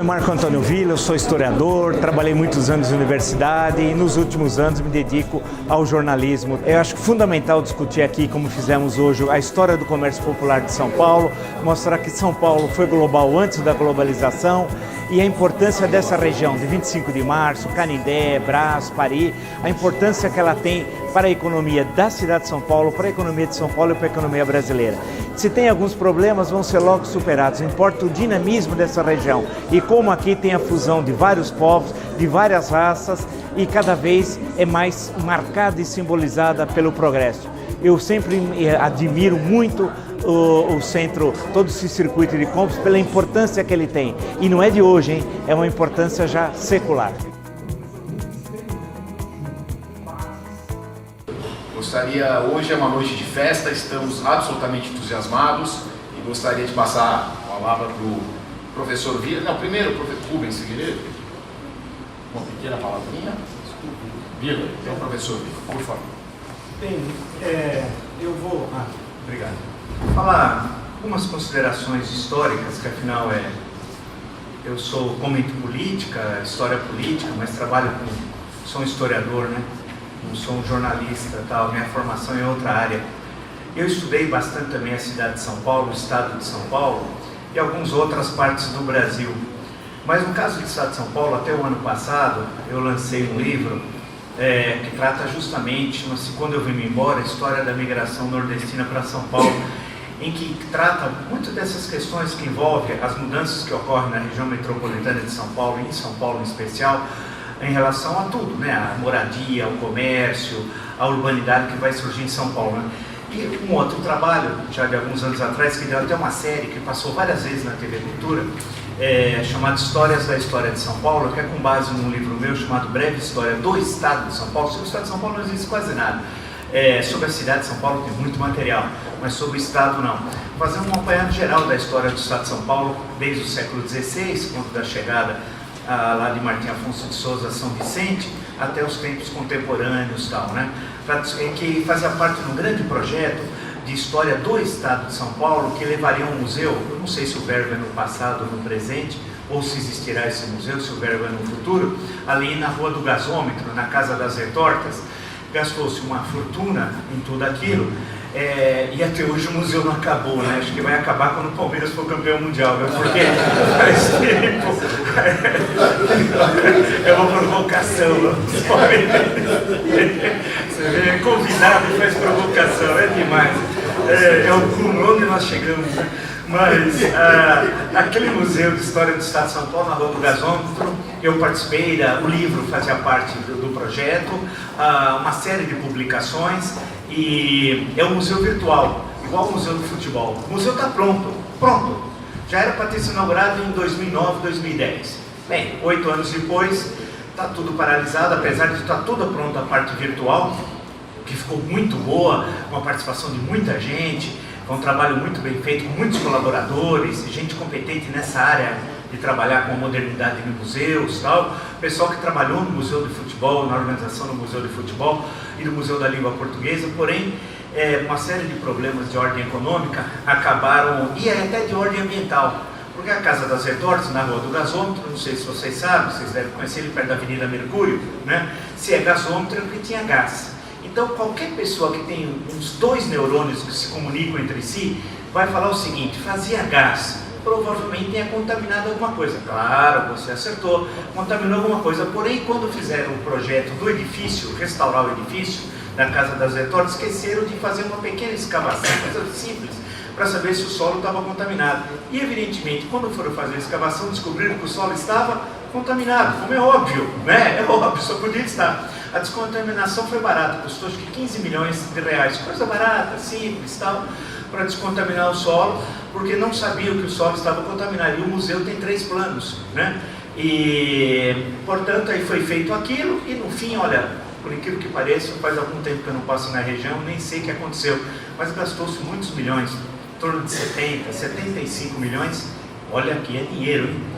Marco Antônio Villa, eu sou historiador, trabalhei muitos anos na universidade e nos últimos anos me dedico ao jornalismo. Eu acho fundamental discutir aqui, como fizemos hoje, a história do comércio popular de São Paulo, mostrar que São Paulo foi global antes da globalização e a importância dessa região de 25 de março, Canindé, Brás, Paris, a importância que ela tem para a economia da cidade de São Paulo, para a economia de São Paulo e para a economia brasileira. Se tem alguns problemas, vão ser logo superados. Importa o dinamismo dessa região e como aqui tem a fusão de vários povos, de várias raças e cada vez é mais marcada e simbolizada pelo progresso. Eu sempre admiro muito o centro, todo esse circuito de compras, pela importância que ele tem. E não é de hoje, hein? É uma importância já secular. Hoje é uma noite de festa, estamos absolutamente entusiasmados e gostaria de passar a palavra para o professor Villa. Não, primeiro o professor Rubens Figueiredo. Uma pequena palavrinha. Villa, então professor Villa, por favor. Bem, eu vou obrigado. Falar algumas considerações históricas, que afinal eu comento política, história política, mas sou um historiador, né? Não sou um jornalista, tal. Minha formação é em outra área. Eu estudei bastante também a cidade de São Paulo, o estado de São Paulo e algumas outras partes do Brasil. Mas no caso do estado de São Paulo, até o ano passado, eu lancei um livro que trata justamente, quando eu vim embora, a história da migração nordestina para São Paulo, em que trata muito dessas questões que envolvem as mudanças que ocorrem na região metropolitana de São Paulo, e em São Paulo em especial, em relação a tudo, né? A moradia, ao comércio, a urbanidade que vai surgir em São Paulo, né? E um outro trabalho, já de alguns anos atrás, que deu até uma série que passou várias vezes na TV Cultura, chamado Histórias da História de São Paulo, que é com base num livro meu chamado Breve História do Estado de São Paulo. Sobre o Estado de São Paulo não existe quase nada. Sobre a cidade de São Paulo tem muito material, mas sobre o Estado não. Fazer um apanhado geral da história do Estado de São Paulo, desde o século XVI, quando da chegada lá de Martim Afonso de Souza a São Vicente, até os tempos contemporâneos e tal, né? Que fazia parte de um grande projeto de história do Estado de São Paulo, que levaria um museu, eu não sei se o verbo é no passado ou no presente, ou se existirá esse museu, se o verbo é no futuro, ali na Rua do Gasômetro, na Casa das Retortas. Gastou-se uma fortuna em tudo aquilo, e até hoje o museu não acabou, né? Acho que vai acabar quando o Palmeiras for campeão mundial, né? Porque faz tempo. É uma provocação. Você vê, convidado faz provocação, é demais. É o cume onde nós chegamos, né? Mas aquele museu de história do Estado de São Paulo, na Rua do Gasômetro, eu participei, o livro fazia parte do projeto, uma série de publicações, e é um museu virtual, igual o Museu do Futebol. O museu está pronto. Já era para ter sido inaugurado em 2009, 2010. Bem, 8 anos depois, está tudo paralisado, apesar de estar toda pronta a parte virtual, que ficou muito boa, com a participação de muita gente. Foi um trabalho muito bem feito, com muitos colaboradores, gente competente nessa área de trabalhar com a modernidade de museus e tal. Pessoal que trabalhou no Museu de Futebol, na organização do Museu de Futebol e do Museu da Língua Portuguesa, porém, uma série de problemas de ordem econômica acabaram, e até de ordem ambiental, porque a Casa das Retortas, na Rua do Gasômetro, não sei se vocês sabem, vocês devem conhecer ele perto da Avenida Mercúrio, né? Se é gasômetro é porque tinha gás. Então, qualquer pessoa que tem uns 2 neurônios que se comunicam entre si, vai falar o seguinte: fazia gás, provavelmente tenha contaminado alguma coisa. Claro, você acertou, contaminou alguma coisa. Porém, quando fizeram o projeto do edifício, restaurar o edifício da Casa das Retortas, esqueceram de fazer uma pequena escavação, coisa simples, para saber se o solo estava contaminado. E, evidentemente, quando foram fazer a escavação, descobriram que o solo estava contaminado, como é óbvio, né? É óbvio, só podia estar. A descontaminação foi barata, custou acho que 15 milhões de reais, coisa barata, simples, tal, para descontaminar o solo, porque não sabiam que o solo estava contaminado. E o museu tem 3 planos, né? E, portanto, aí foi feito aquilo, e no fim, olha, por incrível que pareça, faz algum tempo que eu não passo na região, nem sei o que aconteceu, mas gastou-se muitos milhões, em torno de 70, 75 milhões, olha aqui, é dinheiro, hein?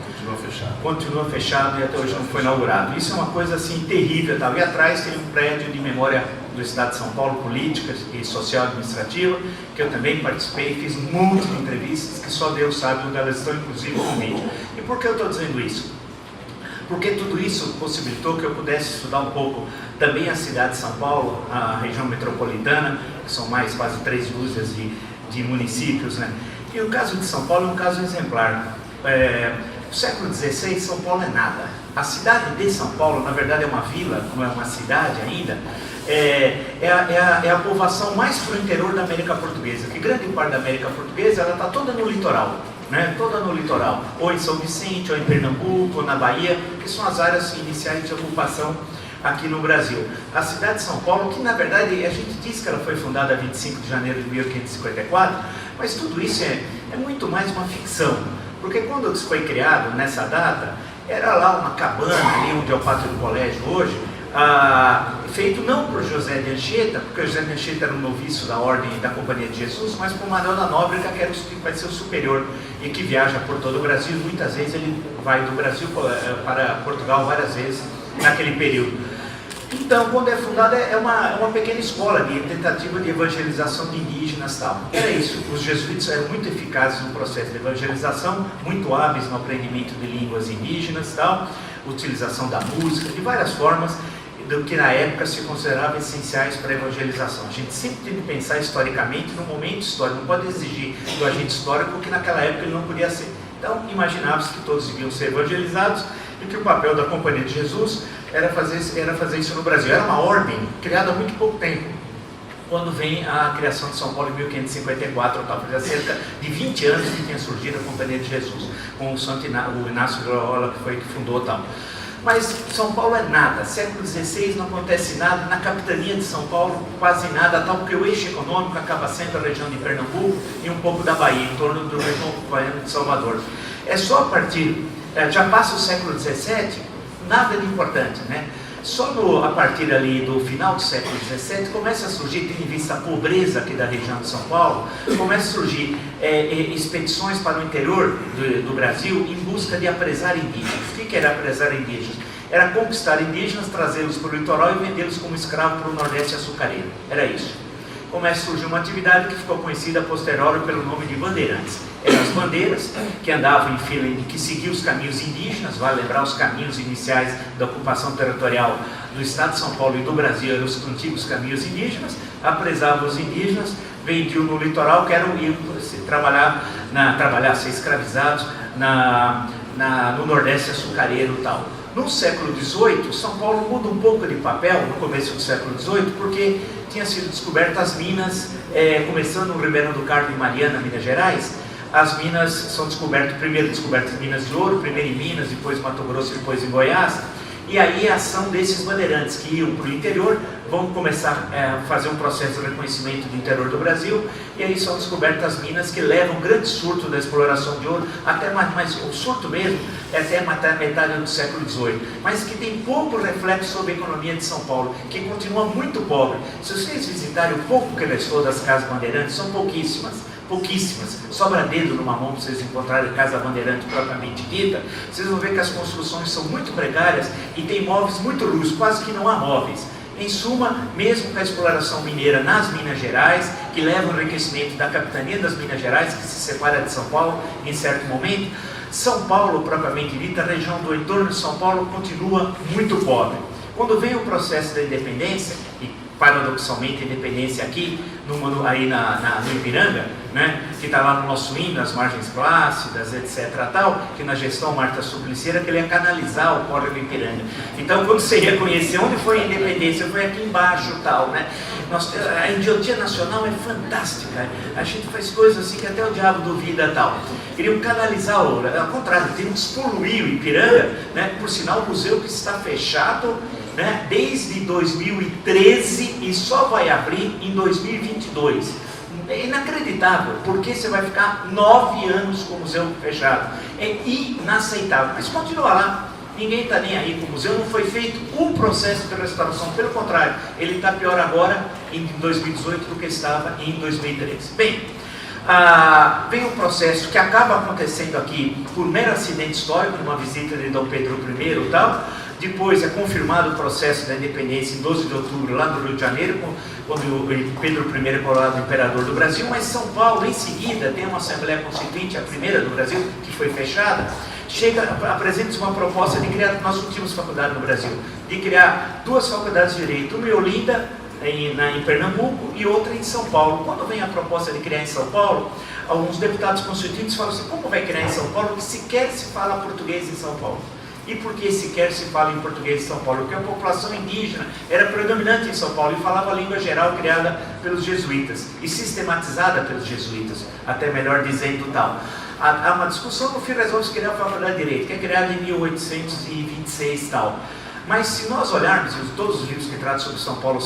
Continua fechado e até hoje não foi inaugurado. Isso é uma coisa assim terrível, tá? E atrás tem um prédio de memória do Estado de São Paulo, política e social administrativa, que eu também participei, fiz um monte de entrevistas que só Deus sabe onde elas estão, inclusive no vídeo. E E por que eu estou dizendo isso? Porque tudo isso possibilitou que eu pudesse estudar um pouco também a cidade de São Paulo, a região metropolitana, que são mais quase 3 dúzias de municípios, né? E o caso de São Paulo é um caso exemplar. No século XVI, São Paulo é nada. A cidade de São Paulo, na verdade, é uma vila, não é uma cidade ainda. É a povoação mais para o interior da América Portuguesa, que grande parte da América Portuguesa ela está toda no litoral, né? Toda no litoral, ou em São Vicente, ou em Pernambuco, ou na Bahia, que são as áreas iniciais de ocupação aqui no Brasil. A cidade de São Paulo, que na verdade a gente diz que ela foi fundada 25 de janeiro de 1554, mas tudo isso é muito mais uma ficção, porque quando foi criado nessa data, era lá uma cabana ali onde é o pátio do colégio hoje, feito não por José de Anchieta, porque José de Anchieta era um noviço da ordem da Companhia de Jesus, mas por Manuel da Nóbrega, que vai ser o superior e que viaja por todo o Brasil. Muitas vezes ele vai do Brasil para Portugal várias vezes naquele período. Então, quando é fundada, é uma pequena escola de tentativa de evangelização de indígenas e tal. Era isso, os jesuítas eram muito eficazes no processo de evangelização, muito hábeis no aprendimento de línguas indígenas e tal, utilização da música, de várias formas, do que na época se considerava essenciais para a evangelização. A gente sempre tem que pensar historicamente no momento histórico, não pode exigir do agente histórico que naquela época ele não podia ser. Então, imaginava-se que todos deviam ser evangelizados e que o papel da Companhia de Jesus era fazer isso no Brasil. Era uma ordem criada há muito pouco tempo, quando vem a criação de São Paulo em 1554, fazia cerca de 20 anos que tinha surgido a Companhia de Jesus, com o Inácio de Loyola, que foi que fundou tal. Mas São Paulo é nada, século XVI não acontece nada, na capitania de São Paulo quase nada, tal porque o eixo econômico acaba sendo a região de Pernambuco e um pouco da Bahia, em torno do região baiano de Salvador. É só a partir, já passa o século XVII, nada de importante, né? Só a partir ali do final do século XVII começa a surgir, tendo em vista a pobreza aqui da região de São Paulo, começa a surgir expedições para o interior do Brasil em busca de apresar indígenas. O que era apresar indígenas? Era conquistar indígenas, trazê-los para o litoral e vendê-los como escravos para o Nordeste açucareiro. Era isso. Começa a surgir uma atividade que ficou conhecida a posteriori pelo nome de bandeirantes. Eram as bandeiras que andavam em fila, que seguiam os caminhos indígenas, vale lembrar os caminhos iniciais da ocupação territorial do Estado de São Paulo e do Brasil, eram os antigos caminhos indígenas, apresavam os indígenas, vendiam no litoral, que eram ir trabalhar, ser escravizados no Nordeste açucareiro e tal. No século XVIII, São Paulo muda um pouco de papel, no começo do século XVIII, porque tinha sido descobertas as minas, começando no Ribeirão do Carmo e Mariana, Minas Gerais. As minas são primeiro descobertas Minas de Ouro, primeiro em Minas, depois em Mato Grosso, depois em Goiás. E aí a ação desses bandeirantes que iam para o interior vão começar a fazer um processo de reconhecimento do interior do Brasil, e aí são descobertas minas que levam um grande surto da exploração de ouro, mas o surto mesmo é até a metade do século XVIII, mas que tem pouco reflexo sobre a economia de São Paulo, que continua muito pobre. Se vocês visitarem o pouco que restou das casas bandeirantes, são pouquíssimas, sobra dedo numa mão para vocês encontrarem Casa Bandeirante propriamente dita. Vocês vão ver que as construções são muito precárias e tem móveis muito rústicos, quase que não há móveis. Em suma, mesmo com a exploração mineira nas Minas Gerais, que leva ao enriquecimento da capitania das Minas Gerais, que se separa de São Paulo em certo momento, São Paulo, propriamente dita, a região do entorno de São Paulo continua muito pobre. Quando vem o processo da independência, e paradoxalmente a independência aqui, no Ipiranga, né, que está lá no nosso hino, as margens plácidas, etc. tal, que na gestão Marta Suplicy era que ele ia canalizar o córrego Ipiranga. Então, quando você ia conhecer onde foi a independência, foi aqui embaixo tal, né? A idiotia nacional é fantástica, a gente faz coisas assim que até o diabo duvida tal. Queriam canalizar o ouro, ao contrário, teriam que despoluir o Ipiranga, né? Por sinal, o museu que está fechado, né, desde 2013 e só vai abrir em 2022. É inacreditável, porque você vai ficar 9 anos com o museu fechado. É inaceitável, mas continua lá. Ninguém está nem aí com o museu, não foi feito um processo de restauração, pelo contrário, ele está pior agora em 2018 do que estava em 2013. Bem, vem um processo que acaba acontecendo aqui por mero acidente histórico, numa visita de Dom Pedro I e tal. Depois é confirmado o processo da independência em 12 de outubro, lá no Rio de Janeiro, quando Pedro I é coroado imperador do Brasil, mas São Paulo, em seguida, tem uma Assembleia Constituinte, a primeira do Brasil, que foi fechada. apresenta uma proposta de criar, nós não tínhamos faculdade no Brasil, de criar 2 faculdades de Direito, uma em Olinda, em Pernambuco, e outra em São Paulo. Quando vem a proposta de criar em São Paulo, alguns deputados constituintes falam assim, como vai criar em São Paulo que sequer se fala português em São Paulo? E por que sequer se fala em português em São Paulo? Porque a população indígena era predominante em São Paulo e falava a língua geral criada pelos jesuítas e sistematizada pelos jesuítas, até melhor dizendo tal. Há uma discussão, no fim resolve criar a Faculdade de Direito, que é criada em 1826 tal. Mas se nós olharmos todos os livros que tratam sobre São Paulo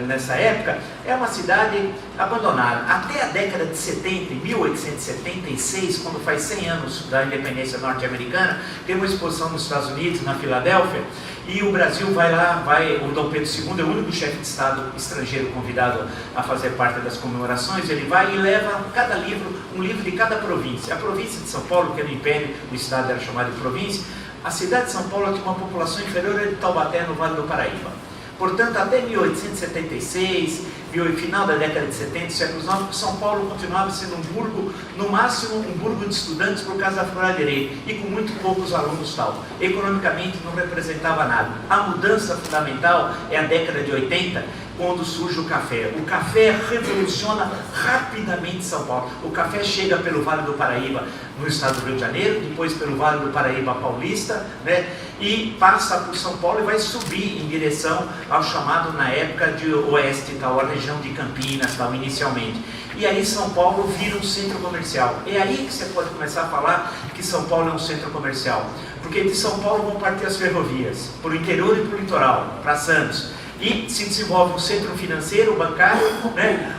nessa época, é uma cidade abandonada. Até a década de 70, em 1876, quando faz 100 anos da independência norte-americana, tem uma exposição nos Estados Unidos, na Filadélfia, e o Brasil vai lá, o Dom Pedro II é o único chefe de Estado estrangeiro convidado a fazer parte das comemorações. Ele vai e leva cada livro, um livro de cada província. A província de São Paulo, que era o Império, o Estado era chamado de província. A cidade de São Paulo tinha uma população inferior a de Taubaté, no Vale do Paraíba. Portanto, até 1876, final da década de 70, século XIX, São Paulo continuava sendo um burgo, no máximo um burgo de estudantes por causa da Faculdade de Direito, e com muito poucos alunos tal. Economicamente não representava nada. A mudança fundamental é a década de 80, quando surge o café. O café revoluciona rapidamente São Paulo. O café chega pelo Vale do Paraíba, no estado do Rio de Janeiro, depois pelo Vale do Paraíba paulista, né, e passa por São Paulo e vai subir em direção ao chamado, na época, de Oeste, tal, a região de Campinas, tal, inicialmente. E aí São Paulo vira um centro comercial. É aí que você pode começar a falar que São Paulo é um centro comercial. Porque de São Paulo vão partir as ferrovias, para o interior e para o litoral, para Santos. E se desenvolve um centro financeiro, bancário, né,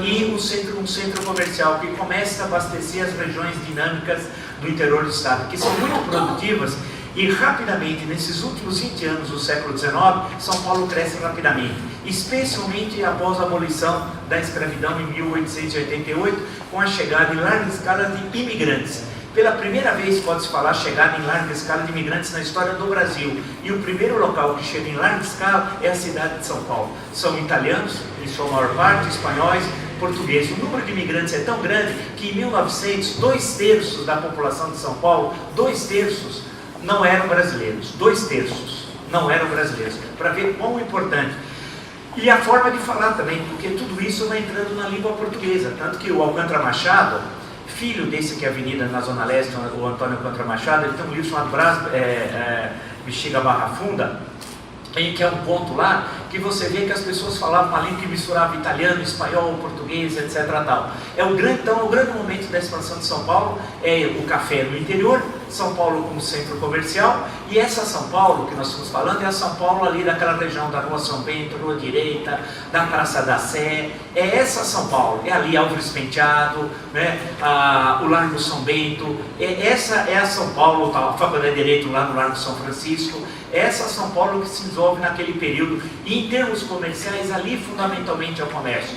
e um centro comercial que começa a abastecer as regiões dinâmicas do interior do estado, que são muito produtivas. E rapidamente, nesses últimos 20 anos do século XIX, São Paulo cresce rapidamente, especialmente após a abolição da escravidão em 1888, com a chegada em larga escala de imigrantes. Pela primeira vez pode-se falar chegada em larga escala de imigrantes na história do Brasil. E o primeiro local que chega em larga escala é a cidade de São Paulo. São italianos, em sua maior parte, espanhóis, portugueses. O número de imigrantes é tão grande que em 1900, 2/3 da população de São Paulo, 2/3 não eram brasileiros. 2/3 não eram brasileiros. Para ver quão importante. E a forma de falar também, porque tudo isso vai entrando na língua portuguesa. Tanto que o Alcântara Machado, filho desse que é a Avenida na Zona Leste, o Antônio Alcântara Machado, ele tem um livro chamado Bexiga Barra Funda, em que é um ponto lá que você vê que as pessoas falavam uma língua que misturava italiano, espanhol, português, etc. Tal. Então, o grande momento da expansão de São Paulo é o café no interior, São Paulo como centro comercial, e essa São Paulo que nós estamos falando é a São Paulo ali daquela região da Rua São Bento, Rua Direita, da Praça da Sé. É essa São Paulo, é ali Álvares Penteado, né, o Largo São Bento, essa é a São Paulo, a Faculdade de Direito lá no Largo São Francisco. Essa São Paulo que se desenvolve naquele período, e em termos comerciais, ali fundamentalmente é o comércio.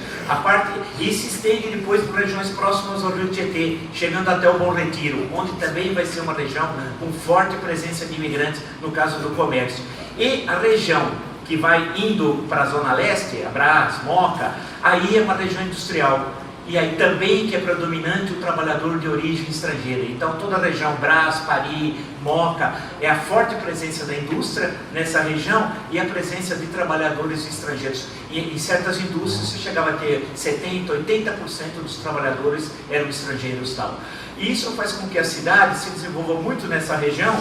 E se estende depois para regiões próximas ao Rio Tietê, chegando até o Bom Retiro, onde também vai ser uma região com forte presença de imigrantes, no caso do comércio. E a região que vai indo para a Zona Leste, Brás, Moca, aí é uma região industrial. E aí também que é predominante o trabalhador de origem estrangeira. Então toda a região Brás, Paris, Moca, é a forte presença da indústria nessa região e a presença de trabalhadores estrangeiros. E em certas indústrias se chegava a ter 70%, 80% dos trabalhadores eram estrangeiros tal. E isso faz com que a cidade se desenvolva muito nessa região,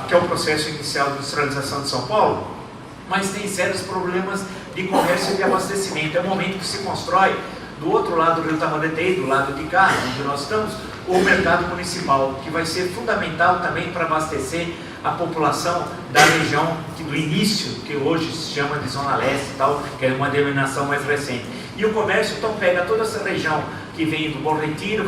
que é o processo inicial de industrialização de São Paulo, mas tem sérios problemas de comércio e de abastecimento. É o momento que se constrói do outro lado do Rio Tamanduateí, do lado de cá, onde nós estamos, o mercado municipal, que vai ser fundamental também para abastecer a população da região do início, que hoje se chama de Zona Leste e tal, que é uma denominação mais recente. E o comércio então pega toda essa região que vem do Bom Retiro,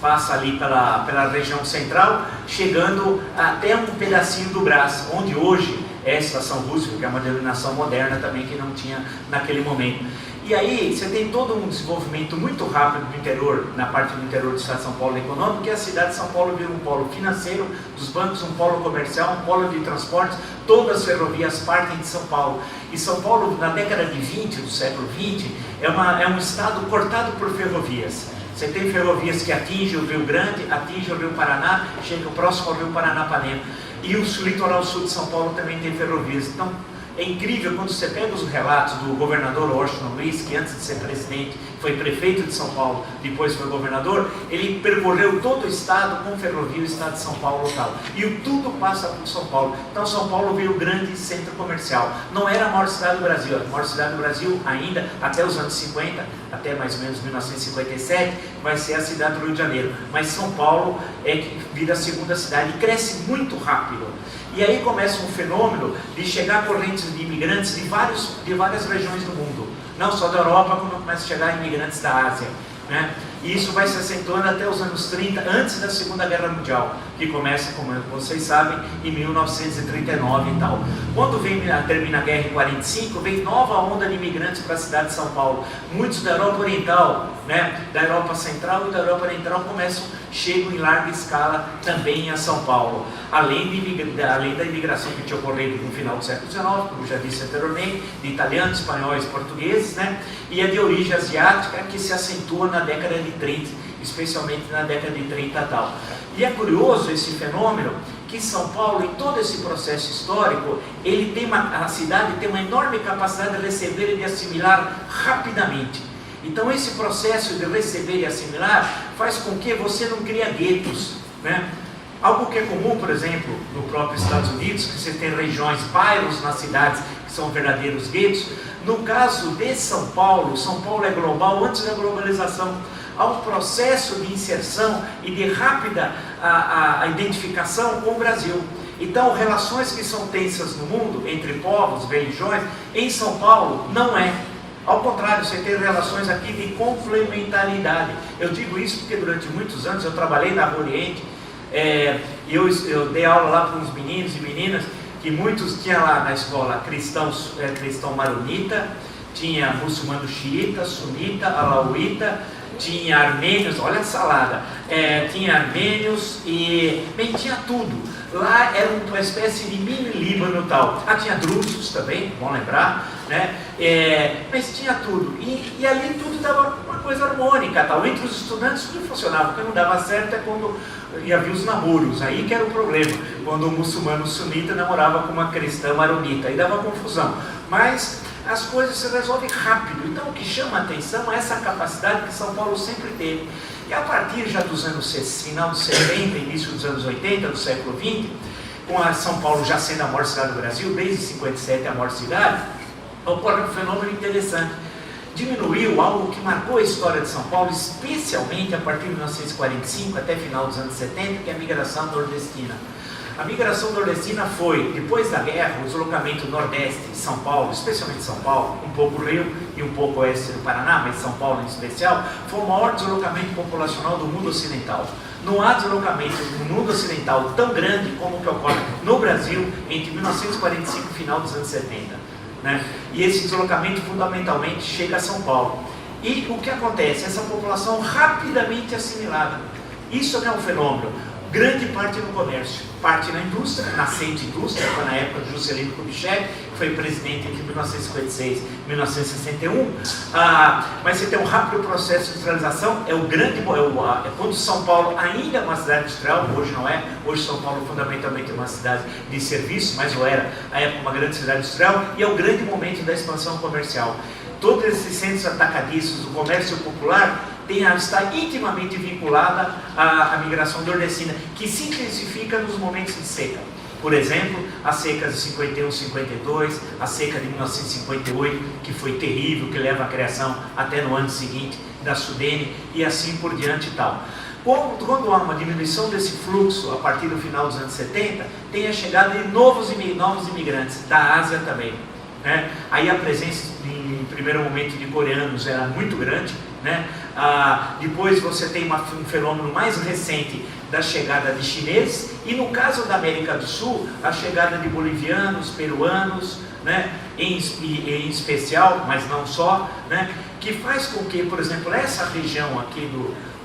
passa ali pela região central, chegando até um pedacinho do Brás, onde hoje é a Estação Roosevelt, que é uma denominação moderna também que não tinha naquele momento. E aí você tem todo um desenvolvimento muito rápido do interior, na parte do interior do estado de São Paulo econômico, que a cidade de São Paulo vira um polo financeiro dos bancos, um polo comercial, um polo de transportes, todas as ferrovias partem de São Paulo. E São Paulo, na década de 20, do século XX, é um estado cortado por ferrovias. Você tem ferrovias que atingem o Rio Grande, atingem o Rio Paraná, chegam próximo ao Rio Paranapanema. E o litoral sul de São Paulo também tem ferrovias. Então, é incrível quando você pega os relatos do governador Washington Luiz, que antes de ser presidente foi prefeito de São Paulo, depois foi governador, ele percorreu todo o estado com ferrovia, o estado de São Paulo e tal. E tudo passa por São Paulo. Então São Paulo veio um grande centro comercial. Não era a maior cidade do Brasil. A maior cidade do Brasil ainda, até os anos 50, até mais ou menos 1957, vai ser a cidade do Rio de Janeiro. Mas São Paulo é que vira a segunda cidade e cresce muito rápido. E aí começa um fenômeno de chegar correntes de imigrantes de várias regiões do mundo. Não só da Europa, como começa a chegar imigrantes da Ásia, né? E isso vai se acentuando até os anos 30, antes da Segunda Guerra Mundial, que começa, como vocês sabem, em 1939 e tal. Quando termina a guerra em 45, vem nova onda de imigrantes para a cidade de São Paulo. Muitos da Europa Oriental, né, da Europa Central e da Europa Oriental chegam em larga escala também a São Paulo. Além da imigração que tinha ocorrido no final do século XIX, como já disse anteriormente, de italianos, espanhóis, portugueses, né, e a de origem asiática que se acentua na década de 30, especialmente na década de 30 e tal. E é curioso esse fenômeno que São Paulo, em todo esse processo histórico, a cidade tem uma enorme capacidade de receber e de assimilar rapidamente. Então esse processo de receber e assimilar faz com que você não crie guetos, né? Algo que é comum, por exemplo, no próprio Estados Unidos, que você tem regiões, bairros nas cidades que são verdadeiros guetos. No caso de São Paulo é global antes da globalização. Há um processo de inserção e de rápida a identificação com o Brasil. Então, relações que são tensas no mundo, entre povos, religiões, em São Paulo não é. Ao contrário, você tem relações aqui de complementaridade. Eu digo isso porque durante muitos anos eu trabalhei na Rua Oriente, eu dei aula lá para uns meninos e meninas, que muitos tinham lá na escola cristão maronita, tinha muçulmano xiita, sunita, alauíta, tinha armênios, olha a salada, tinha armênios e bem, tinha tudo. Lá era uma espécie de mini Líbano tal. Tinha drusos também, bom lembrar, né? Mas tinha tudo. E ali tudo dava uma coisa harmônica tal. Entre os estudantes tudo funcionava. O que não dava certo é quando ia vir os namoros, aí que era o problema. Quando o muçulmano sunita namorava com uma cristã maronita, aí dava confusão. Mas as coisas se resolvem rápido. Então o que chama a atenção é essa capacidade que São Paulo sempre teve. E a partir já dos anos final dos 70, início dos anos 80, do século XX, com a São Paulo já sendo a maior cidade do Brasil, desde 57 a maior cidade, ocorre um fenômeno interessante. Diminuiu algo que marcou a história de São Paulo, especialmente a partir de 1945 até final dos anos 70, que é a migração nordestina. A migração nordestina foi, depois da guerra, o deslocamento nordeste de São Paulo, especialmente São Paulo, um pouco Rio e um pouco oeste do Paraná, mas São Paulo em especial, foi o maior deslocamento populacional do mundo ocidental. Não há deslocamento no mundo ocidental tão grande como o que ocorre no Brasil entre 1945 e final dos anos 70. Né? E esse deslocamento fundamentalmente chega a São Paulo. E o que acontece? Essa população rapidamente assimilada. Isso é um fenômeno. Grande parte no comércio, parte na indústria, nascente indústria, foi na época de Juscelino Kubitschek, que foi presidente entre 1956 e 1961, mas você tem um rápido processo de industrialização, quando São Paulo ainda é uma cidade industrial, hoje não é, hoje São Paulo fundamentalmente é uma cidade de serviço, mas não era, à época uma grande cidade industrial, e é o grande momento da expansão comercial. Todos esses centros atacadistas, o comércio popular, está intimamente vinculada à migração nordestina, que se intensifica nos momentos de seca. Por exemplo, as secas de 51, 52, a seca de 1958, que foi terrível, que leva à criação até no ano seguinte da Sudene, e assim por diante e tal. Quando há uma diminuição desse fluxo a partir do final dos anos 70, tem a chegada de novos imigrantes, da Ásia também. Né? Aí a presença, em primeiro momento, de coreanos era muito grande, né? Depois você tem um fenômeno mais recente da chegada de chineses, e no caso da América do Sul, a chegada de bolivianos, peruanos, né? em especial, mas não só, né? Que faz com que, por exemplo, essa região aqui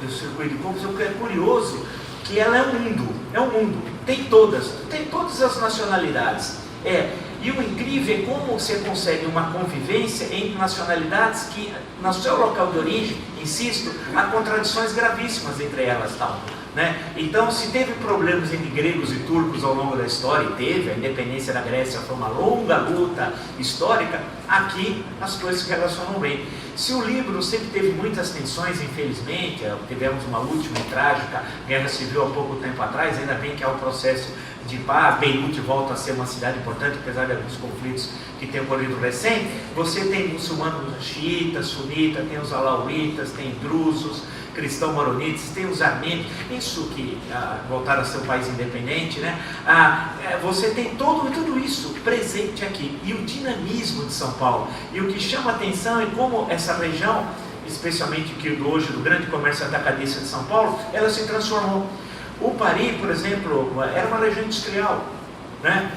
do circuito de Campos, é curioso que ela é um mundo, tem todas as nacionalidades. E E o incrível é como você consegue uma convivência entre nacionalidades que, no seu local de origem, insisto, há contradições gravíssimas entre elas, tal, né? Então, se teve problemas entre gregos e turcos ao longo da história, e teve, a independência da Grécia foi uma longa luta histórica, aqui as coisas se relacionam bem. Se o Líbano sempre teve muitas tensões, infelizmente, tivemos uma última e trágica guerra civil há pouco tempo atrás, ainda bem que há um processo de paz, Beirute volta a ser uma cidade importante, apesar de alguns conflitos que tem ocorrido recente. Você tem muçulmanos xiitas, sunitas, tem os alauítas, tem drusos, cristãos maronitas, tem os armênios, isso que voltaram a ser um país independente, né? Você tem tudo isso presente aqui, e o dinamismo de São Paulo, e o que chama atenção é como essa região, especialmente que hoje do grande comércio atacadista de São Paulo, ela se transformou. O Paris, por exemplo, era uma região industrial, né?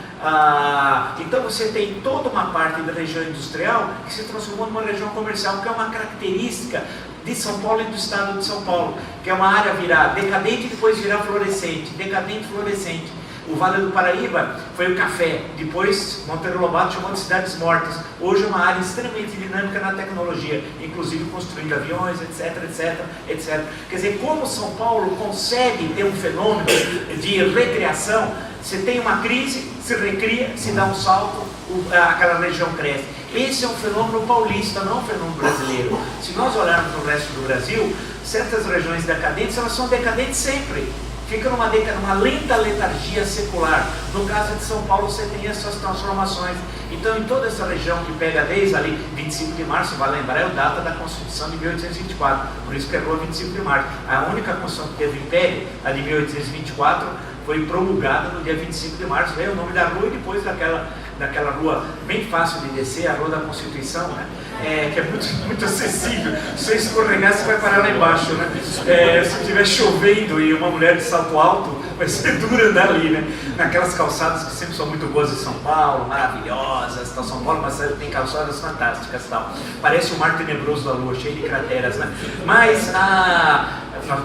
Então você tem toda uma parte da região industrial que se transformou numa região comercial, que é uma característica de São Paulo e do estado de São Paulo, que é uma área virar decadente e depois virar florescente, decadente e florescente. O Vale do Paraíba foi o café, depois Monteiro Lobato chamou de cidades mortas. Hoje é uma área extremamente dinâmica na tecnologia, inclusive construindo aviões, etc, etc, etc. Quer dizer, como São Paulo consegue ter um fenômeno de recriação, você tem uma crise, se recria, se dá um salto, aquela região cresce. Esse é um fenômeno paulista, não um fenômeno brasileiro. Se nós olharmos no resto do Brasil, certas regiões decadentes, elas são decadentes sempre. Fica numa lenta letargia secular. No caso de São Paulo, você tem essas transformações. Então, em toda essa região que pega desde ali, 25 de março, vai lembrar, é a data da Constituição de 1824. Por isso que é rua 25 de março. A única Constituição que teve império, a de 1824, foi promulgada no dia 25 de março. Veio o nome da rua e depois daquela rua bem fácil de descer, a Rua da Constituição, né? Que é muito acessível. Se você escorregar, você vai parar lá embaixo, né? Se estiver chovendo e uma mulher de salto alto, vai ser duro andar ali, né? Naquelas calçadas que sempre são muito boas em São Paulo, maravilhosas, tá? São Paulo, mas tem calçadas fantásticas, tal. Parece o mar tenebroso da lua, cheio de crateras, né? Mas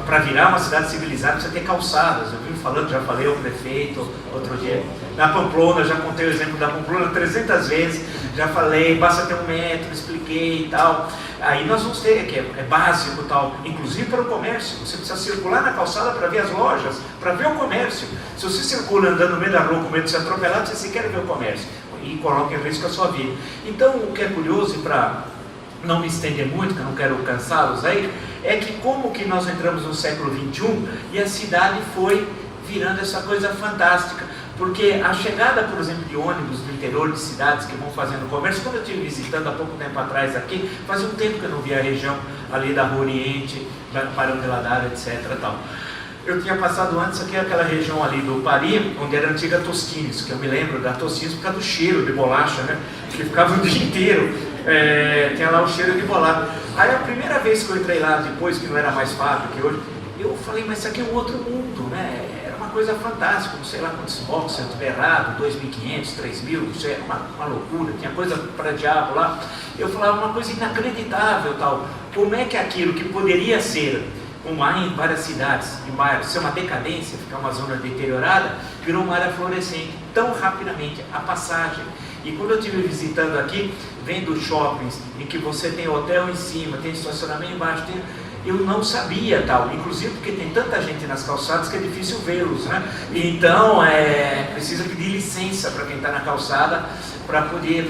para virar uma cidade civilizada precisa ter calçadas. Eu vim falando, já falei ao prefeito outro dia. Na Pamplona, já contei o exemplo da Pamplona 300 vezes, já falei, basta ter um metro, expliquei e tal. Aí nós vamos ter, que é básico e tal, inclusive para o comércio. Você precisa circular na calçada para ver as lojas, para ver o comércio. Se você circula andando no meio da rua com medo de ser atropelado, você sequer vê o comércio e coloca em risco a sua vida. Então, o que é curioso, e para não me estender muito, que eu não quero cansá-los aí, é que como que nós entramos no século XXI e a cidade foi virando essa coisa fantástica. Porque a chegada, por exemplo, de ônibus do interior de cidades que vão fazendo comércio, quando eu estive visitando há pouco tempo atrás aqui, fazia um tempo que eu não via a região ali da Rua Oriente, Barão de Ladara, etc. Tal. Eu tinha passado antes aqui aquela região ali do Paris, onde era a antiga Tostines, que eu me lembro da Tostines por causa do cheiro de bolacha, né? Que ficava o dia inteiro, tinha lá o cheiro de bolacha. Aí a primeira vez que eu entrei lá, depois que não era mais fácil que hoje, eu falei, mas isso aqui é um outro mundo, né? Coisa fantástica, não sei lá quantos blocos, se eu estiver errado, 2.500, 3.000, não sei, era uma loucura, tinha coisa para diabo lá. Eu falava uma coisa inacreditável, tal. Como é que aquilo que poderia ser, como há em várias cidades e bairros, ser uma decadência, ficar uma zona deteriorada, virou uma área florescente tão rapidamente, a passagem. E quando eu estive visitando aqui, vendo shoppings em que você tem hotel em cima, tem estacionamento embaixo, eu não sabia tal, inclusive porque tem tanta gente nas calçadas que é difícil vê-los, né? Então, precisa pedir licença para quem está na calçada para poder,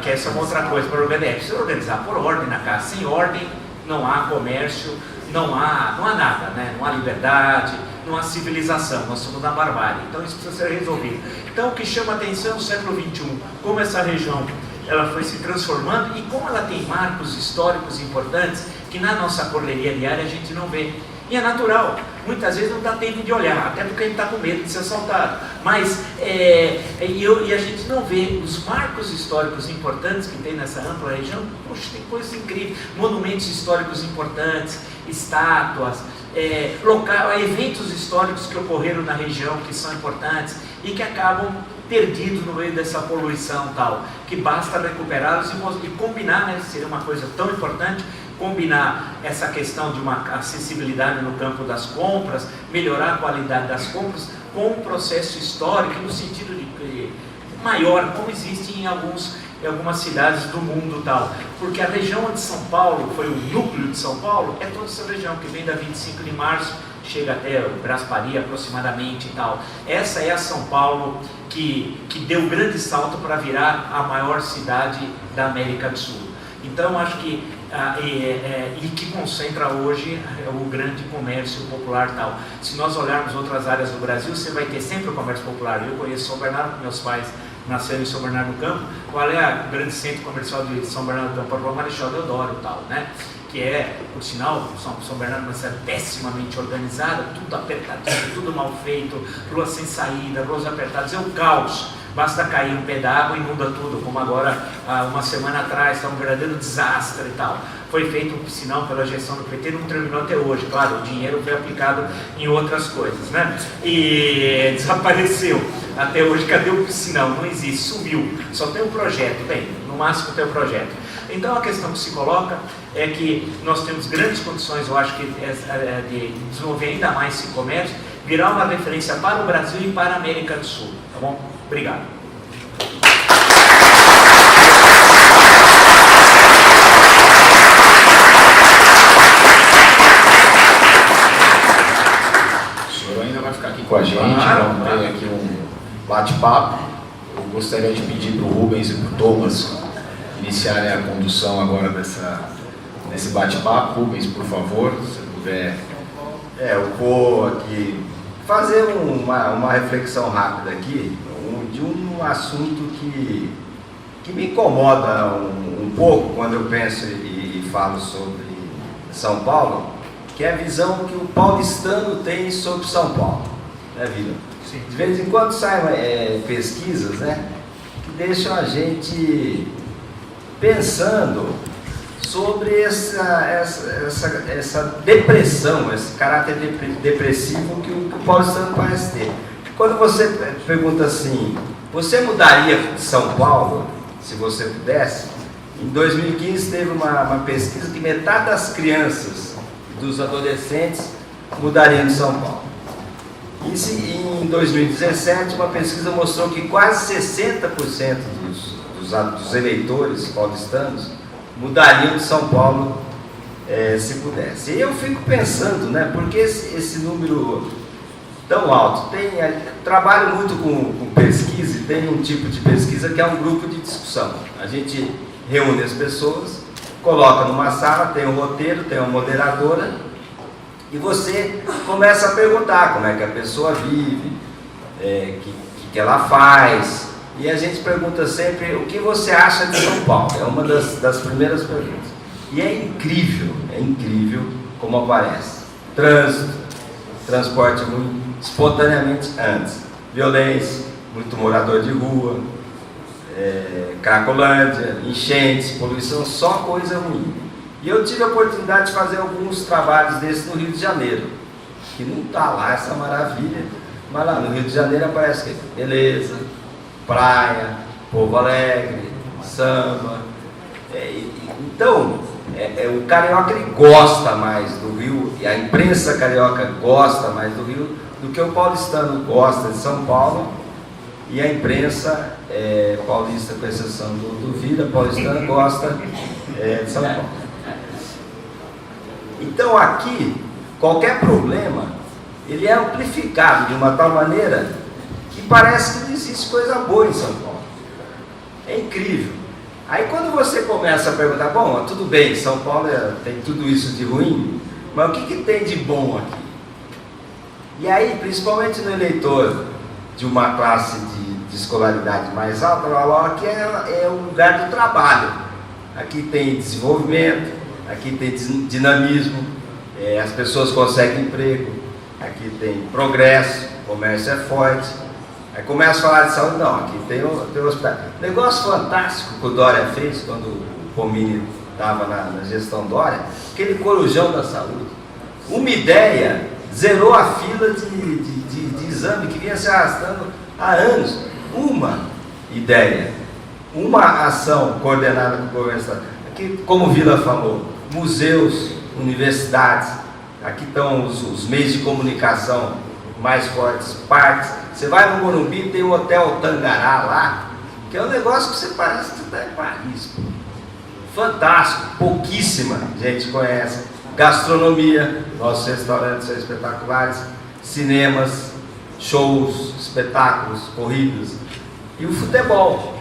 que essa é uma outra coisa, para organizar. Precisa organizar por ordem na casa. Sem ordem não há comércio, não há nada, né? Não há liberdade, não há civilização, nós somos na barbárie. Então isso precisa ser resolvido. Então o que chama a atenção é o século XXI, como essa região ela foi se transformando e como ela tem marcos históricos importantes que na nossa correria diária a gente não vê. E é natural, muitas vezes não dá tempo de olhar, até porque a gente está com medo de ser assaltado. Mas e a gente não vê os marcos históricos importantes que tem nessa ampla região. Poxa, tem coisas incríveis, monumentos históricos importantes, estátuas, eventos históricos que ocorreram na região que são importantes e que acabam perdidos no meio dessa poluição tal, que basta recuperá-los e combinar, né, seria uma coisa tão importante, combinar essa questão de uma acessibilidade no campo das compras, melhorar a qualidade das compras com um processo histórico no sentido de maior, como existe em algumas cidades do mundo tal, porque a região de São Paulo, foi o núcleo de São Paulo, é toda essa região que vem da 25 de março, chega até o Brasparia aproximadamente e tal. Essa é a São Paulo que deu um grande salto para virar a maior cidade da América do Sul. Então acho que e que concentra hoje o grande comércio popular tal. Se nós olharmos outras áreas do Brasil, você vai ter sempre o comércio popular. Eu conheço São Bernardo, meus pais nasceram em São Bernardo do Campo. Qual é o grande centro comercial de São Bernardo do Campo? A Rua Marechal Deodoro tal, né? Que é, por sinal, São Bernardo é uma cidade pessimamente organizada, tudo apertadinho, tudo mal feito, ruas sem saída, ruas apertadas, é um caos. Basta cair um pé d'água e inunda tudo, como agora, uma semana atrás, está um verdadeiro desastre e tal. Foi feito um piscinão pela gestão do PT, não terminou até hoje, claro, o dinheiro foi aplicado em outras coisas, né? E desapareceu. Até hoje, cadê o piscinão? Não existe, sumiu. Só tem um projeto, bem, no máximo tem um projeto. Então a questão que se coloca é que nós temos grandes condições, eu acho que de desenvolver ainda mais esse comércio, virar uma referência para o Brasil e para a América do Sul, tá bom? Obrigado. O senhor ainda vai ficar aqui com a gente, vamos ter aqui um bate-papo. Eu gostaria de pedir para o Rubens e para o Thomas iniciarem a condução agora desse bate-papo. Rubens, por favor, se puder. Eu vou aqui fazer uma reflexão rápida aqui de um assunto que me incomoda um pouco quando eu penso e falo sobre São Paulo, que é a visão que o paulistano tem sobre São Paulo, né, Vila? Sim. De vez em quando saem pesquisas, né, que deixam a gente pensando sobre essa depressão, esse caráter depressivo que o paulistano parece ter. Quando você pergunta assim, você mudaria de São Paulo se você pudesse? Em 2015 teve uma pesquisa que metade das crianças e dos adolescentes mudariam de São Paulo. Em 2017 uma pesquisa mostrou que quase 60% dos eleitores paulistanos mudariam de São Paulo se pudesse. E eu fico pensando, né, por que esse número tão alto? Trabalho muito com pesquisa e tem um tipo de pesquisa que é um grupo de discussão. A gente reúne as pessoas, coloca numa sala, tem um roteiro, tem uma moderadora e você começa a perguntar como é que a pessoa vive, que ela faz. E a gente pergunta sempre o que você acha de São Paulo. É uma das primeiras perguntas. E é incrível como aparece. Trânsito, transporte ruim, espontaneamente antes. Violência, muito morador de rua, Cracolândia, enchentes, poluição, só coisa ruim. E eu tive a oportunidade de fazer alguns trabalhos desses no Rio de Janeiro, que não está lá essa maravilha, mas lá no Rio de Janeiro aparece que beleza, praia, povo alegre, samba. Então, o carioca ele gosta mais do Rio, e a imprensa carioca gosta mais do Rio do que o paulistano gosta de São Paulo, e a imprensa paulista, com exceção do Vida, paulistana gosta de São Paulo. Então aqui, qualquer problema, ele é amplificado de uma tal maneira que parece que não existe coisa boa em São Paulo. É incrível. Aí quando você começa a perguntar, bom, tudo bem, São Paulo tem tudo isso de ruim, mas o que tem de bom aqui? E aí, principalmente no eleitor de uma classe de escolaridade mais alta, aqui é o lugar do trabalho. Aqui tem desenvolvimento, aqui tem dinamismo, as pessoas conseguem emprego, aqui tem progresso, o comércio é forte. Aí começa a falar de saúde, não, aqui tem o hospital. Negócio fantástico que o Dória fez quando o Pomini estava na gestão Dória, aquele corujão da saúde. Uma ideia zerou a fila de exame que vinha se arrastando há anos. Uma ideia, uma ação coordenada com o governo estadual. Aqui, como o Vila falou, museus, universidades, aqui estão os meios de comunicação mais fortes, parques. Você vai no Morumbi, tem o Hotel Tangará lá, que é um negócio que você parece que está em Paris. Pô. Fantástico, pouquíssima gente conhece. Gastronomia, nossos restaurantes são espetaculares, cinemas, shows, espetáculos, corridas. E o futebol.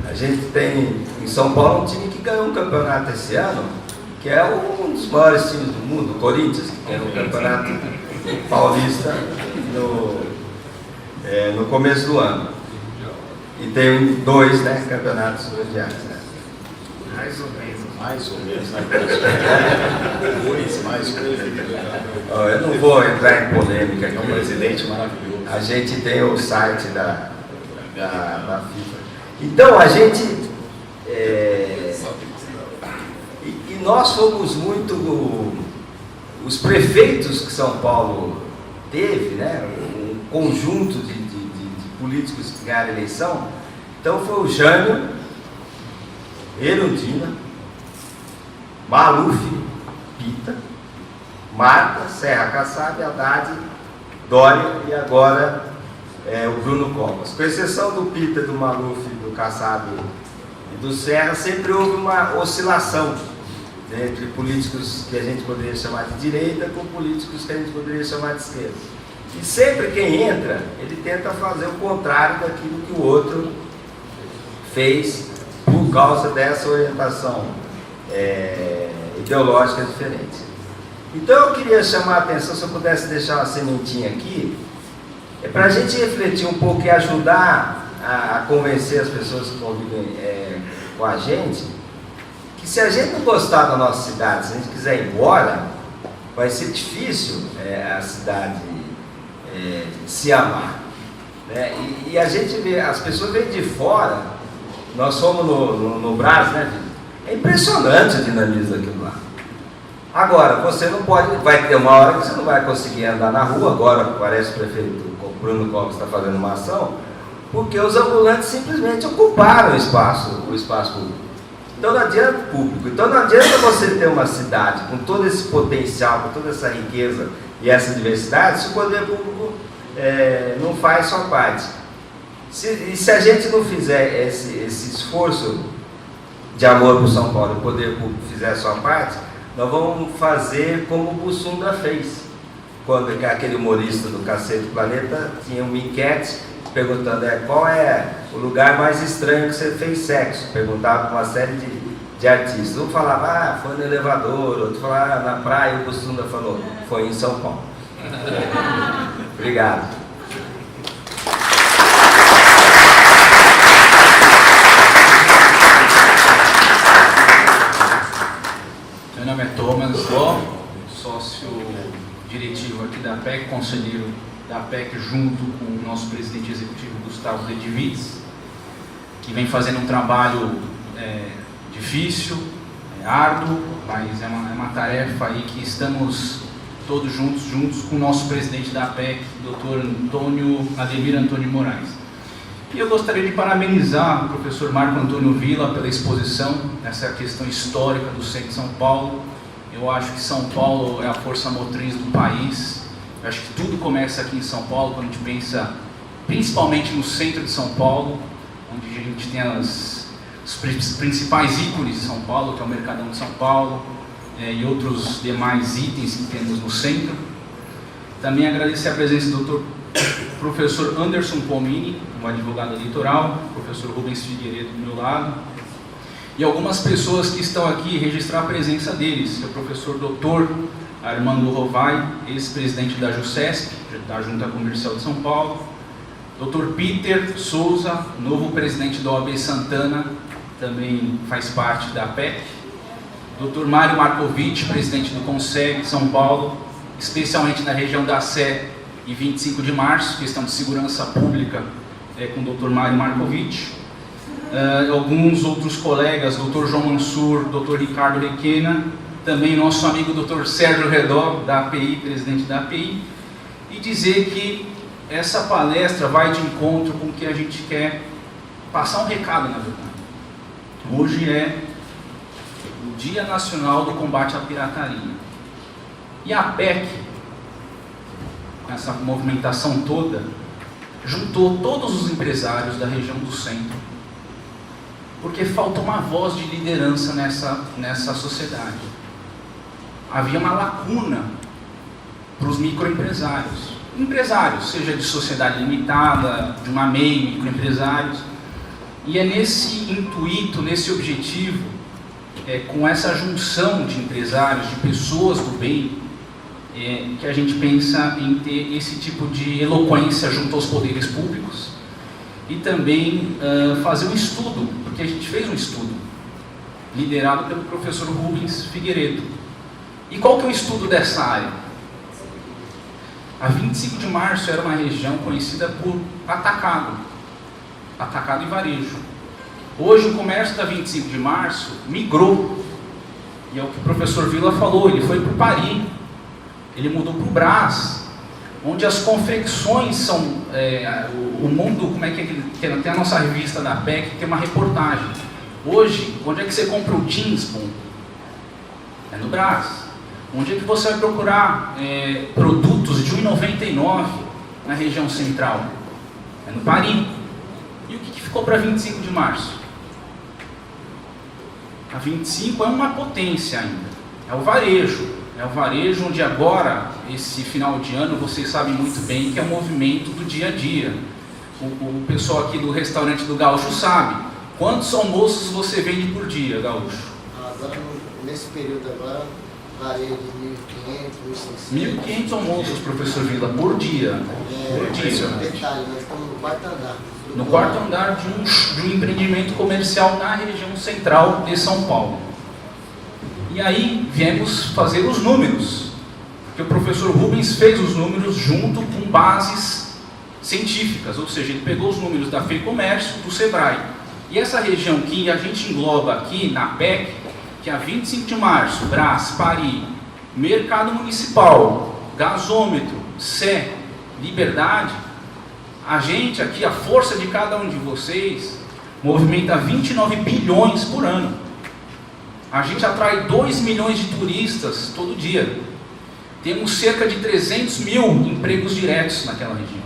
A gente tem em São Paulo um time que ganhou um campeonato esse ano, que é um dos maiores times do mundo, o Corinthians, que ganhou um campeonato paulista no começo do ano. E tem 2 campeonatos mundiais. Né? Mais ou menos. Mais ou menos, né? Mais coisa. Eu não vou entrar em polêmica aqui. É um presidente maravilhoso. A gente tem o site da FIFA. Então, a gente... E nós fomos muito... Os prefeitos que São Paulo teve, né? Um conjunto de políticos que ganharam a eleição. Então, foi o Jânio, Erundina, Maluf, Pita, Marta, Serra Kassab, Haddad, Dória e agora o Bruno Covas. Com exceção do Pita, do Maluf, do Kassab e do Serra, sempre houve uma oscilação entre políticos que a gente poderia chamar de direita com políticos que a gente poderia chamar de esquerda. E sempre quem entra, ele tenta fazer o contrário daquilo que o outro fez por causa dessa orientação ideológica diferente. Então eu queria chamar a atenção, se eu pudesse deixar uma sementinha aqui, para a gente refletir um pouco e ajudar a convencer as pessoas que convivem com a gente, que se a gente não gostar da nossa cidade, se a gente quiser ir embora, vai ser difícil a cidade se amar. Né? E a gente vê, as pessoas vêm de fora, nós fomos no Brás, né, Vitor? É impressionante o dinamismo daquilo lá. Agora, você não pode, vai ter uma hora que você não vai conseguir andar na rua, agora parece que o prefeito Bruno Covas está fazendo uma ação, porque os ambulantes simplesmente ocuparam o espaço público. Então não adianta público. Então não adianta você ter uma cidade com todo esse potencial, com toda essa riqueza e essa diversidade, se o poder público não faz sua parte. Se a gente não fizer esse esforço de amor por São Paulo, o poder público fizer a sua parte, nós vamos fazer como o Bussunda fez. Quando aquele humorista do Cacete Planeta tinha uma enquete perguntando qual é o lugar mais estranho que você fez sexo. Perguntava para uma série de artistas. Um falava, foi no elevador, outro falava, na praia. O Bussunda falou, foi em São Paulo. Obrigado. Meu nome é Thomas Ló, sócio diretivo aqui da APEC, conselheiro da APEC, junto com o nosso presidente executivo Gustavo Ledivitz, que vem fazendo um trabalho difícil, árduo, mas é uma tarefa aí que estamos todos juntos com o nosso presidente da APEC, Dr. Ademir Antônio Moraes. E eu gostaria de parabenizar o professor Marco Antônio Villa pela exposição, essa questão histórica do centro de São Paulo. Eu acho que São Paulo é a força motriz do país. Eu acho que tudo começa aqui em São Paulo, quando a gente pensa principalmente no centro de São Paulo, onde a gente tem os principais ícones de São Paulo, que é o Mercadão de São Paulo, e outros demais itens que temos no centro. Também agradecer a presença do professor Anderson Pomini, um advogado eleitoral, professor Rubens Figueiredo do meu lado, e algumas pessoas que estão aqui, registrar a presença deles, que é o professor Dr. Armando Rovai, ex-presidente da JUSESP, da Junta Comercial de São Paulo, Dr. Peter Souza, novo presidente da OAB Santana, também faz parte da APEC, Dr. Mário Marcovitch, presidente do CONSEG São Paulo, especialmente na região da Sé e 25 de março, questão de segurança pública, com o Dr. Mário Marcovitch, alguns outros colegas, Dr. João Mansur, Dr. Ricardo Requena, também nosso amigo Dr. Sérgio Redó, da API, presidente da API, e dizer que essa palestra vai de encontro com o que a gente quer passar um recado, na verdade. Hoje é o Dia Nacional do Combate à Pirataria. E a APEC, com essa movimentação toda, juntou todos os empresários da região do centro, porque falta uma voz de liderança nessa sociedade. Havia uma lacuna para os microempresários. Empresários, seja de sociedade limitada, de uma MEI, microempresários. E é nesse intuito, nesse objetivo, com essa junção de empresários, de pessoas do bem, que a gente pensa em ter esse tipo de eloquência junto aos poderes públicos e também fazer um estudo, porque a gente fez um estudo liderado pelo professor Rubens Figueiredo. E qual que é o estudo dessa área? A 25 de março era uma região conhecida por atacado e varejo. Hoje o comércio da 25 de março migrou, e é o que o professor Vila falou, ele foi para o Paris, ele mudou para o Brás, onde as confecções são, o mundo, como é que tem até a nossa revista da PEC, tem uma reportagem. Hoje, onde é que você compra o jeans bom? É no Brás. Onde é que você vai procurar produtos de R$ 1,99 na região central? É no Paris. E o que ficou para 25 de março? A 25 é uma potência ainda. É o varejo. É o varejo onde agora, esse final de ano, vocês sabem muito bem que é o movimento do dia a dia. O pessoal aqui do restaurante do Gaúcho sabe. Quantos almoços você vende por dia, Gaúcho? Agora, nesse período agora, varia de 1.500, 1.600. 1.500 almoços, professor Vila, por dia. Por dia. Detalhe, nós estamos no quarto andar. No quarto andar de um empreendimento comercial na região central de São Paulo. E aí viemos fazer os números, porque o professor Rubens fez os números junto com bases científicas, ou seja, ele pegou os números da FEComércio, do Sebrae. E essa região que a gente engloba aqui na PEC, que é a 25 de março, Brás, Paris, Mercado Municipal, Gasômetro, Sé, Liberdade, a gente aqui, a força de cada um de vocês, movimenta 29 bilhões por ano. A gente atrai 2 milhões de turistas todo dia. Temos cerca de 300 mil empregos diretos naquela região.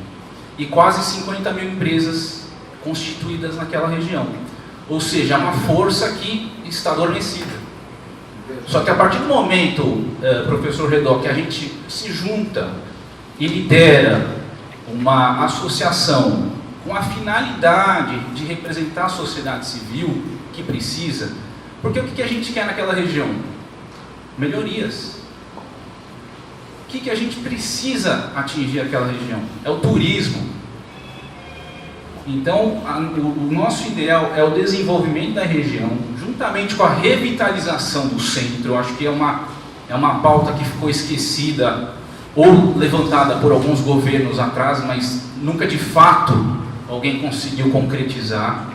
E quase 50 mil empresas constituídas naquela região. Ou seja, é uma força que está adormecida. Só que a partir do momento, professor Redó, que a gente se junta e lidera uma associação com a finalidade de representar a sociedade civil que precisa, porque o que a gente quer naquela região? Melhorias. O que a gente precisa atingir aquela região? É o turismo. Então, o nosso ideal é o desenvolvimento da região, juntamente com a revitalização do centro. Eu acho que é uma pauta que ficou esquecida ou levantada por alguns governos atrás, mas nunca de fato alguém conseguiu concretizar.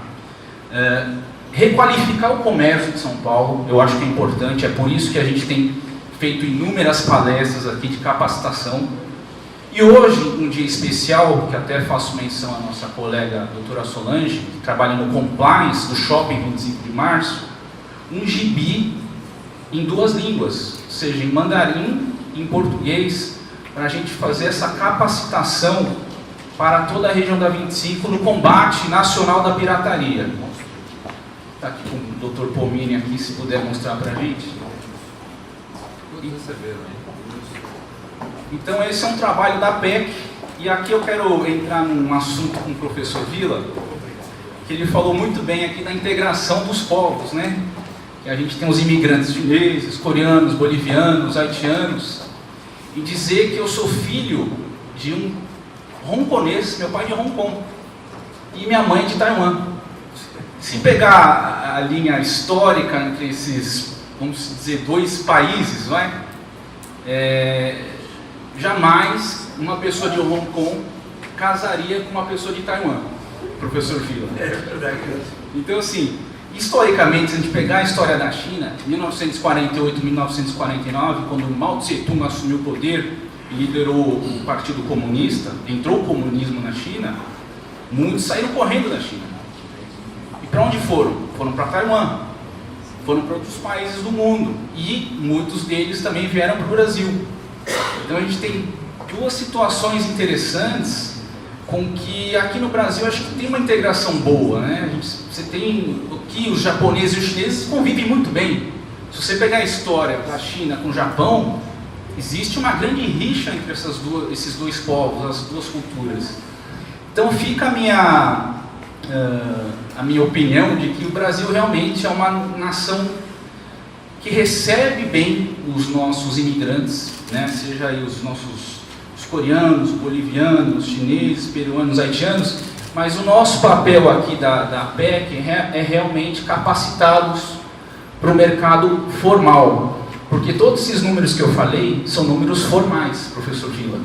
Requalificar o comércio de São Paulo, eu acho que é importante, é por isso que a gente tem feito inúmeras palestras aqui de capacitação. E hoje, um dia especial, que até faço menção à nossa colega doutora Solange, que trabalha no compliance do Shopping 25 de março, um gibi em 2 línguas, seja em mandarim e em português, para a gente fazer essa capacitação para toda a região da 25 no combate nacional da pirataria. Está aqui com o Dr. Pomini aqui, se puder mostrar para a gente. Então esse é um trabalho da PEC, e aqui eu quero entrar num assunto com o professor Vila, que ele falou muito bem aqui da integração dos povos, né? Que a gente tem os imigrantes chineses, coreanos, bolivianos, haitianos, e dizer que eu sou filho de um hongkonês, meu pai é de Hong Kong, e minha mãe é de Taiwan. Se pegar a linha histórica entre esses, vamos dizer, 2 países, não é? Jamais uma pessoa de Hong Kong casaria com uma pessoa de Taiwan, professor Vila. É verdade. Então, assim, historicamente, se a gente pegar a história da China, 1948, 1949, quando Mao Tse-tung assumiu o poder e liderou o Partido Comunista, entrou o comunismo na China, muitos saíram correndo da China. E para onde foram? Foram para Taiwan, foram para outros países do mundo, e muitos deles também vieram para o Brasil. Então a gente tem 2 situações interessantes com que aqui no Brasil acho que tem uma integração boa, né? Você tem aqui os japoneses e os chineses convivem muito bem. Se você pegar a história da China com o Japão, existe uma grande rixa entre esses dois povos, as duas culturas. Então fica a minha opinião de que o Brasil realmente é uma nação que recebe bem os nossos imigrantes, né? Seja aí os coreanos, bolivianos, chineses, peruanos, haitianos, mas o nosso papel aqui da PEC é realmente capacitá-los para o mercado formal, porque todos esses números que eu falei são números formais, professor Vila.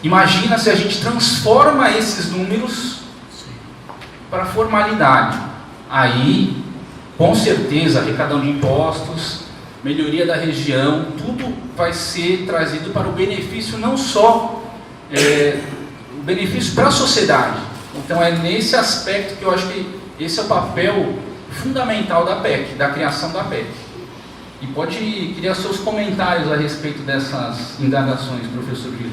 Imagina se a gente transforma esses números para formalidade. Aí, com certeza, arrecadação de impostos, melhoria da região, tudo vai ser trazido para o benefício, não só o benefício para a sociedade. Então é nesse aspecto que eu acho que esse é o papel fundamental da PEC, da criação da PEC. E queria seus comentários a respeito dessas indagações, professor Gil.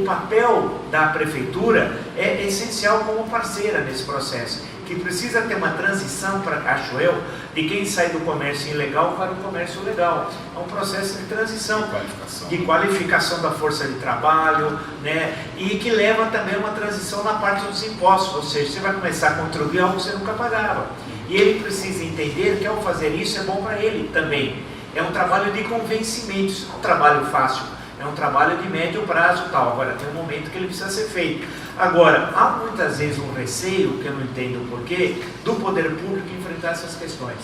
O papel da prefeitura é essencial como parceira nesse processo, que precisa ter uma transição, acho eu, de quem sai do comércio ilegal para o comércio legal. É um processo de transição, de qualificação da força de trabalho, né? E que leva também a uma transição na parte dos impostos, ou seja, você vai começar a contribuir algo que você nunca pagava. E ele precisa entender que ao fazer isso é bom para ele também. É um trabalho de convencimento, isso não é um trabalho fácil. É um trabalho de médio prazo tal. Agora, tem um momento que ele precisa ser feito. Agora, há muitas vezes um receio, que eu não entendo o porquê, do poder público enfrentar essas questões.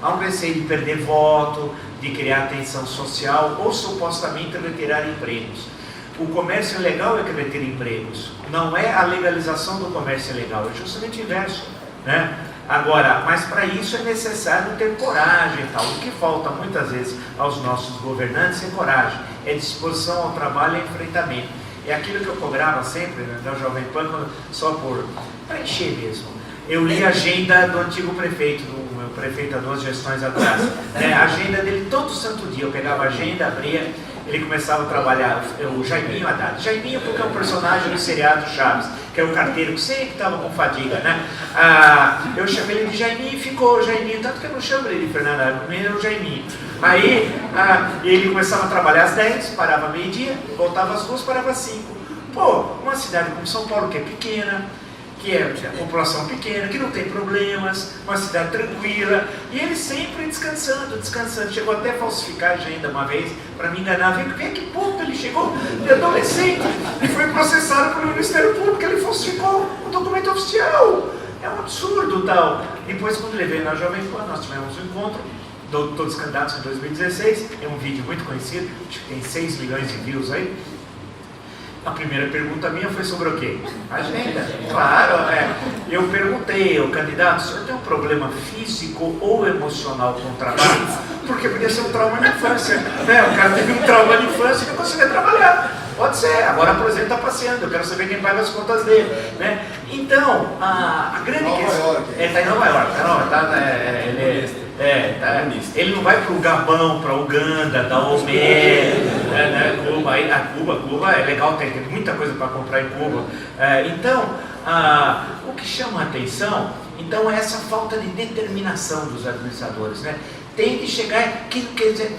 Há um receio de perder voto, de criar tensão social ou supostamente retirar empregos. O comércio ilegal é que retira empregos. Não é a legalização do comércio ilegal, é justamente o inverso, né? Agora, mas para isso é necessário ter coragem e tal. O que falta muitas vezes aos nossos governantes é coragem, é disposição ao trabalho e enfrentamento. É aquilo que eu cobrava sempre, né, da Jovem Pan, só para encher mesmo. Eu li a agenda do antigo prefeito, do meu prefeito há 2 gestões atrás, né, a agenda dele todo santo dia. Eu pegava a agenda, abria, ele começava a trabalhar, o Jaiminho Haddad. Jaiminho porque é um personagem do seriado Chaves, que é o carteiro que sempre estava com fadiga, né? Eu chamei ele de Jaiminho e ficou o Jaiminho, tanto que eu não chamo ele de Fernando, primeiro era o Jaiminho. Aí ele começava a trabalhar às 10, parava meio-dia, voltava às 2, parava às 5. Pô, uma cidade como São Paulo, que é pequena, que é a população pequena, que não tem problemas, uma cidade tranquila, e ele sempre descansando. Chegou até a falsificar a agenda uma vez, para me enganar, vê que ponto ele chegou, de adolescente, e foi processado pelo Ministério Público, ele falsificou o documento oficial. É um absurdo tal. Depois, quando ele veio na Jovem Pan, nós tivemos um encontro, todos os candidatos em 2016, é um vídeo muito conhecido, acho que tem 6 milhões de views aí. A primeira pergunta minha foi sobre o quê? Agenda. Claro, eu perguntei ao candidato, o senhor tem um problema físico ou emocional com o trabalho? Porque podia ser um trauma na infância, né? O cara teve um trauma de infância e não conseguia trabalhar. Pode ser, agora, por exemplo, está passeando, eu quero saber quem paga as contas dele, né? Então, a grande questão... Está em Nova York, ele não vai para o Gabão, para Uganda, da Omé, né, Cuba é legal, tem muita coisa para comprar em Cuba. Então, o que chama a atenção, então, é essa falta de determinação dos administradores, né? Tem que chegar, que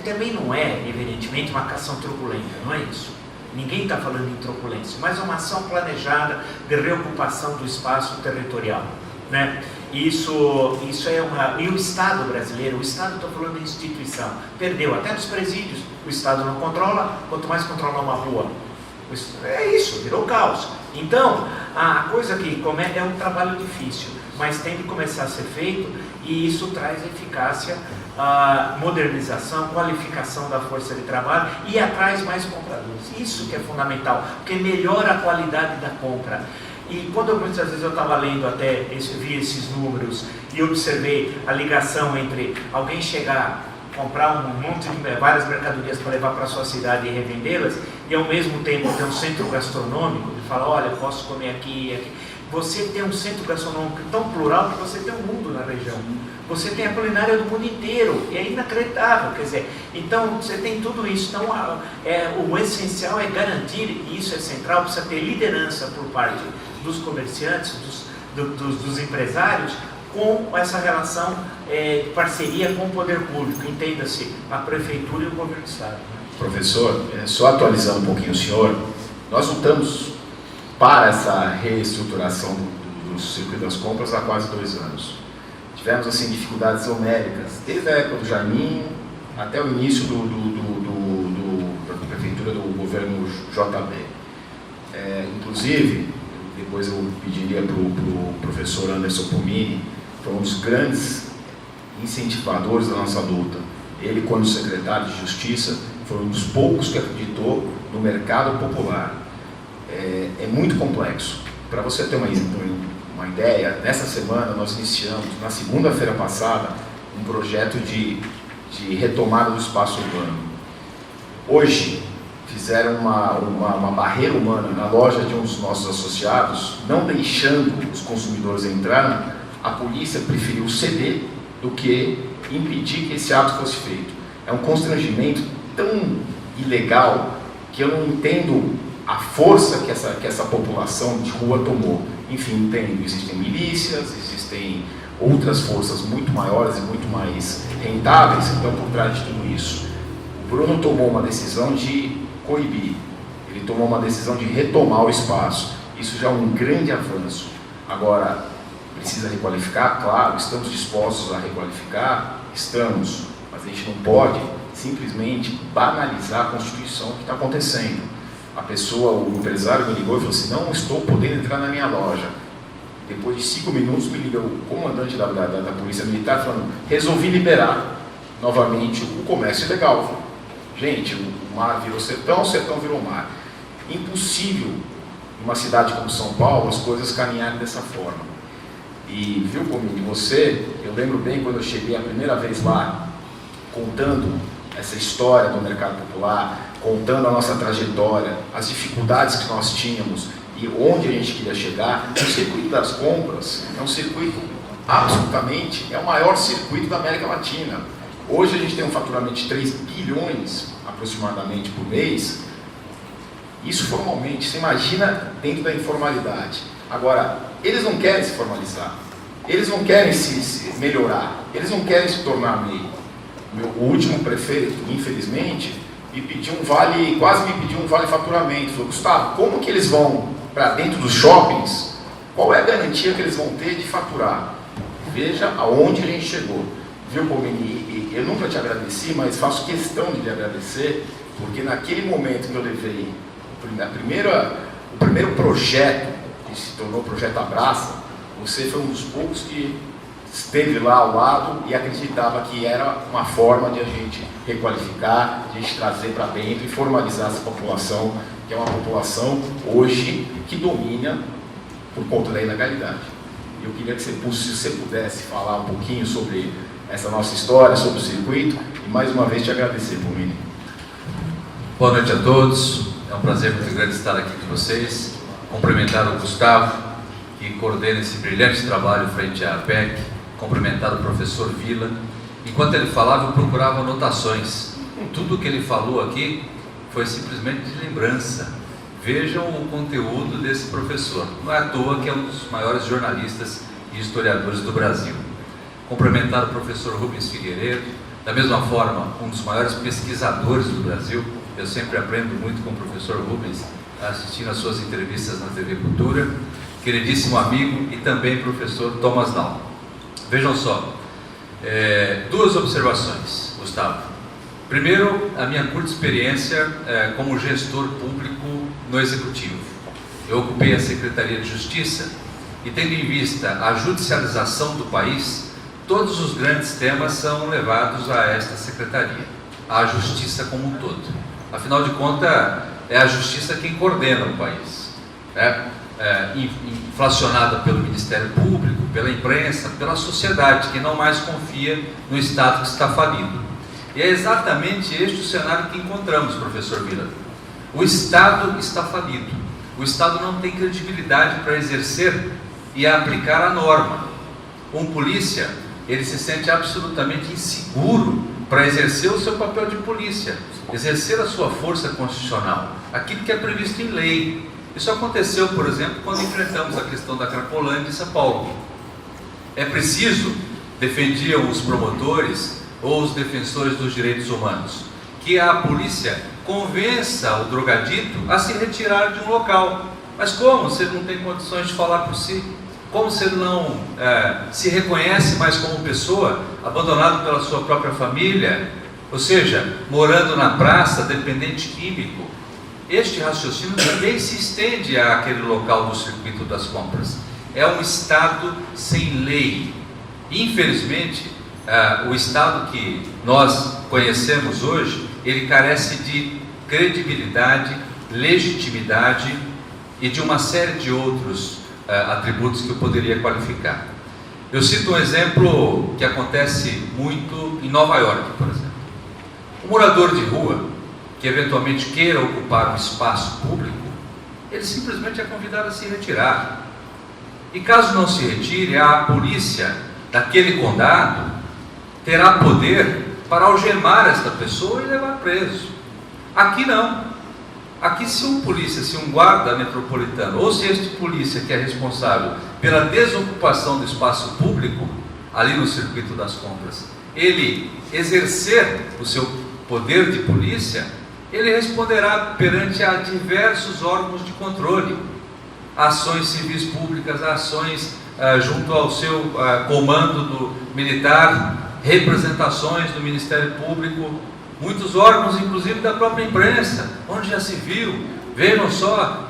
também não é, evidentemente, uma ação truculenta, não é isso? Ninguém está falando em truculência, mas uma ação planejada de reocupação do espaço territorial, né? Isso é uma... E o Estado brasileiro, o Estado, estou falando de instituição, perdeu até nos presídios. O Estado não controla, quanto mais controlar uma rua. É isso, virou caos. Então, a coisa que é um trabalho difícil, mas tem que começar a ser feito, e isso traz eficácia, modernização, qualificação da força de trabalho e atrai mais compradores. Isso que é fundamental, porque melhora a qualidade da compra. E quando muitas vezes eu estava lendo até, vi esses números e observei a ligação entre alguém chegar, comprar um monte de várias mercadorias para levar para a sua cidade e revendê-las, e ao mesmo tempo ter um centro gastronômico, e falar, olha, eu posso comer aqui e aqui. Você tem um centro gastronômico tão plural que você tem um mundo na região. você tem a culinária do mundo inteiro, é inacreditável, quer dizer, então você tem tudo isso. Então o essencial é garantir, e isso é central, precisa ter liderança por parte dos comerciantes, dos empresários, com essa relação de parceria com o poder público, entenda-se, a prefeitura e o governo do estado. Professor, só atualizando um pouquinho o senhor, nós lutamos para essa reestruturação do circuito das compras há quase 2 anos. Tivemos assim dificuldades homéricas, desde a época do Jaiminho até o início da prefeitura do governo JB. Inclusive, depois eu pediria para o professor Anderson Pomini, foi um dos grandes incentivadores da nossa luta. Ele, quando secretário de Justiça, foi um dos poucos que acreditou no mercado popular. É muito complexo. Para você ter uma ideia, nessa semana nós iniciamos, na segunda-feira passada, um projeto de retomada do espaço urbano. Hoje, fizeram uma barreira humana na loja de um dos nossos associados, não deixando os consumidores entrar. A polícia preferiu ceder do que impedir que esse ato fosse feito. É um constrangimento tão ilegal que eu não entendo a força que essa população de rua tomou. Enfim, entendo, existem milícias, existem outras forças muito maiores e muito mais rentáveis que estão por trás de tudo isso. O Bruno tomou uma decisão de coibir, ele tomou uma decisão de retomar o espaço. Isso já é um grande avanço. Agora, precisa requalificar? Claro, estamos dispostos a requalificar? Estamos, mas a gente não pode simplesmente banalizar a Constituição que está acontecendo. A pessoa, o empresário me ligou e falou assim, não estou podendo entrar na minha loja. Depois de 5 minutos me liga o comandante da Polícia Militar falando, resolvi liberar novamente o comércio ilegal. Gente, o mar virou sertão, o sertão virou mar. Impossível, em uma cidade como São Paulo, as coisas caminharem dessa forma. E, viu, Pomini, eu lembro bem quando eu cheguei a primeira vez lá, contando essa história do mercado popular, contando a nossa trajetória, as dificuldades que nós tínhamos e onde a gente queria chegar. O circuito das compras é um circuito absolutamente, é o maior circuito da América Latina. Hoje a gente tem um faturamento de 3 bilhões aproximadamente por mês. Isso formalmente, você imagina dentro da informalidade. Agora, eles não querem se formalizar, eles não querem se melhorar, eles não querem se tornar MEI. O último prefeito, infelizmente, quase me pediu um vale faturamento. Falou, Gustavo, como que eles vão para dentro dos shoppings? Qual é a garantia que eles vão ter de faturar? Veja aonde a gente chegou. Viu, Pomini? Eu nunca te agradeci, mas faço questão de lhe agradecer, porque naquele momento que eu levei o primeiro projeto, que se tornou o Projeto Abraça, você foi um dos poucos que esteve lá ao lado e acreditava que era uma forma de a gente requalificar, de a gente trazer para dentro e formalizar essa população, que é uma população hoje que domina por conta da ilegalidade. Eu queria que se você pudesse falar um pouquinho sobre essa nossa história, sobre o circuito, e mais uma vez te agradecer, Pomini. Boa noite a todos, é um prazer muito grande estar aqui com vocês, cumprimentar o Gustavo, que coordena esse brilhante trabalho frente à APEC, cumprimentar o professor Vila. Enquanto ele falava, eu procurava anotações. Tudo o que ele falou aqui foi simplesmente de lembrança. Vejam o conteúdo desse professor. Não é à toa que é um dos maiores jornalistas e historiadores do Brasil. Cumprimentar o professor Rubens Figueiredo, da mesma forma, um dos maiores pesquisadores do Brasil. Eu sempre aprendo muito com o professor Rubens, assistindo às suas entrevistas na TV Cultura. Queridíssimo amigo e também professor Thomas Down. Vejam só, 2 observações, Gustavo. Primeiro, a minha curta experiência como gestor público no Executivo. Eu ocupei a Secretaria de Justiça e, tendo em vista a judicialização do país, todos os grandes temas são levados a esta Secretaria, a Justiça como um todo. Afinal de contas, é a Justiça quem coordena o país, né? Inflacionada pelo Ministério Público, pela imprensa, pela sociedade, que não mais confia no Estado que está falido. E é exatamente este o cenário que encontramos, professor Vila. O Estado está falido. O Estado não tem credibilidade para exercer e aplicar a norma. Um polícia ele se sente absolutamente inseguro para exercer o seu papel de polícia, exercer a sua força constitucional, aquilo que é previsto em lei. Isso aconteceu, por exemplo, quando enfrentamos a questão da Cracolândia em São Paulo. É preciso, defendiam os promotores ou os defensores dos direitos humanos, que a polícia convença o drogadito a se retirar de um local. Mas como se ele não tem condições de falar por si? Como se ele não se reconhece mais como pessoa, abandonado pela sua própria família, ou seja, morando na praça, dependente químico? Este raciocínio também se estende àquele local do circuito das compras. É um Estado sem lei. Infelizmente, o Estado que nós conhecemos hoje, ele carece de credibilidade, legitimidade e de uma série de outros atributos que eu poderia qualificar. Eu cito um exemplo que acontece muito em Nova York, por exemplo. Um morador de rua que eventualmente queira ocupar um espaço público, ele simplesmente é convidado a se retirar. E caso não se retire, a polícia daquele condado terá poder para algemar esta pessoa e levar preso. Aqui não. Aqui, se um polícia, se um guarda metropolitano, ou se este polícia que é responsável pela desocupação do espaço público, ali no circuito das compras, ele exercer o seu poder de polícia, ele responderá perante a diversos órgãos de controle, ações civis públicas, ações junto ao seu comando do militar, representações do Ministério Público, muitos órgãos, inclusive da própria imprensa, onde já se viu, vejam só,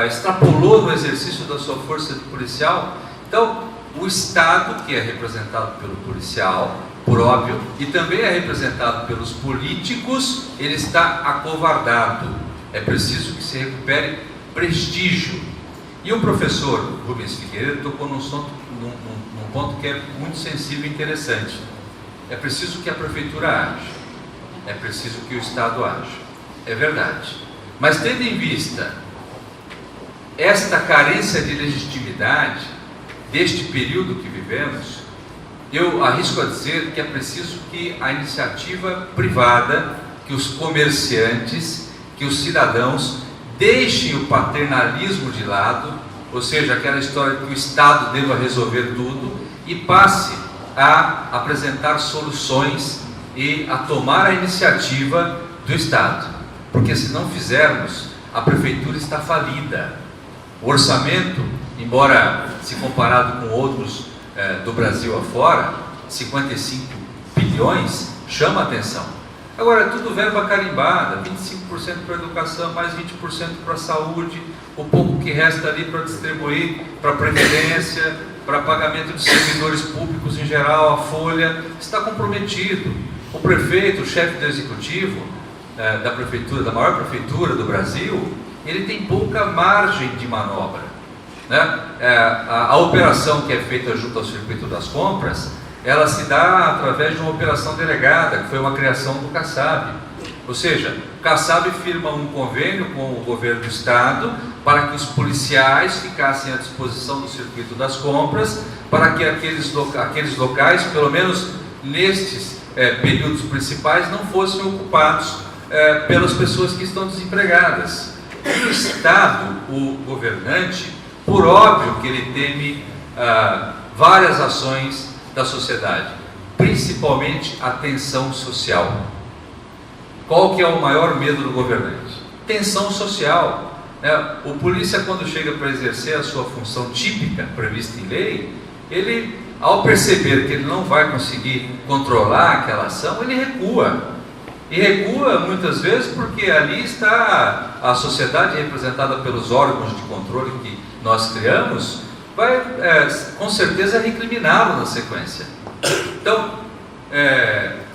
extrapolou no exercício da sua força policial. Então, o Estado, que é representado pelo policial, por óbvio, e também é representado pelos políticos, ele está acovardado. É preciso que se recupere prestígio. E o professor Rubens Figueiredo tocou num ponto que é muito sensível e interessante. É preciso que a prefeitura age. É preciso que o Estado haja. É verdade. Mas tendo em vista esta carência de legitimidade deste período que vivemos, eu arrisco a dizer que é preciso que a iniciativa privada, que os comerciantes, que os cidadãos deixem o paternalismo de lado, ou seja, aquela história que o Estado deva resolver tudo, e passe a apresentar soluções e a tomar a iniciativa do Estado. Porque se não fizermos, a prefeitura está falida. O orçamento, embora se comparado com outros do Brasil afora, 55 bilhões, chama a atenção. Agora, é tudo verba carimbada, 25% para a educação, mais 20% para a saúde, o pouco que resta ali para distribuir para a previdência, para pagamento de servidores públicos em geral, a folha, está comprometido. O prefeito, o chefe do executivo da prefeitura, da maior prefeitura do Brasil, ele tem pouca margem de manobra, né? A operação que é feita junto ao circuito das compras, ela se dá através de uma operação delegada, que foi uma criação do CACAB. Ou seja, o CACAB firma um convênio com o governo do Estado para que os policiais ficassem à disposição do circuito das compras, para que aqueles locais, pelo menos nestes períodos principais, não fossem ocupados pelas pessoas que estão desempregadas. E o Estado, o governante, por óbvio que ele teme várias ações da sociedade, principalmente a tensão social. Qual que é o maior medo do governante? Tensão social. O polícia, quando chega para exercer a sua função típica prevista em lei, ele, ao perceber que ele não vai conseguir controlar aquela ação, ele recua. E recua muitas vezes porque ali está a sociedade representada pelos órgãos de controle que nós criamos, vai com certeza recriminá-lo na sequência. Então,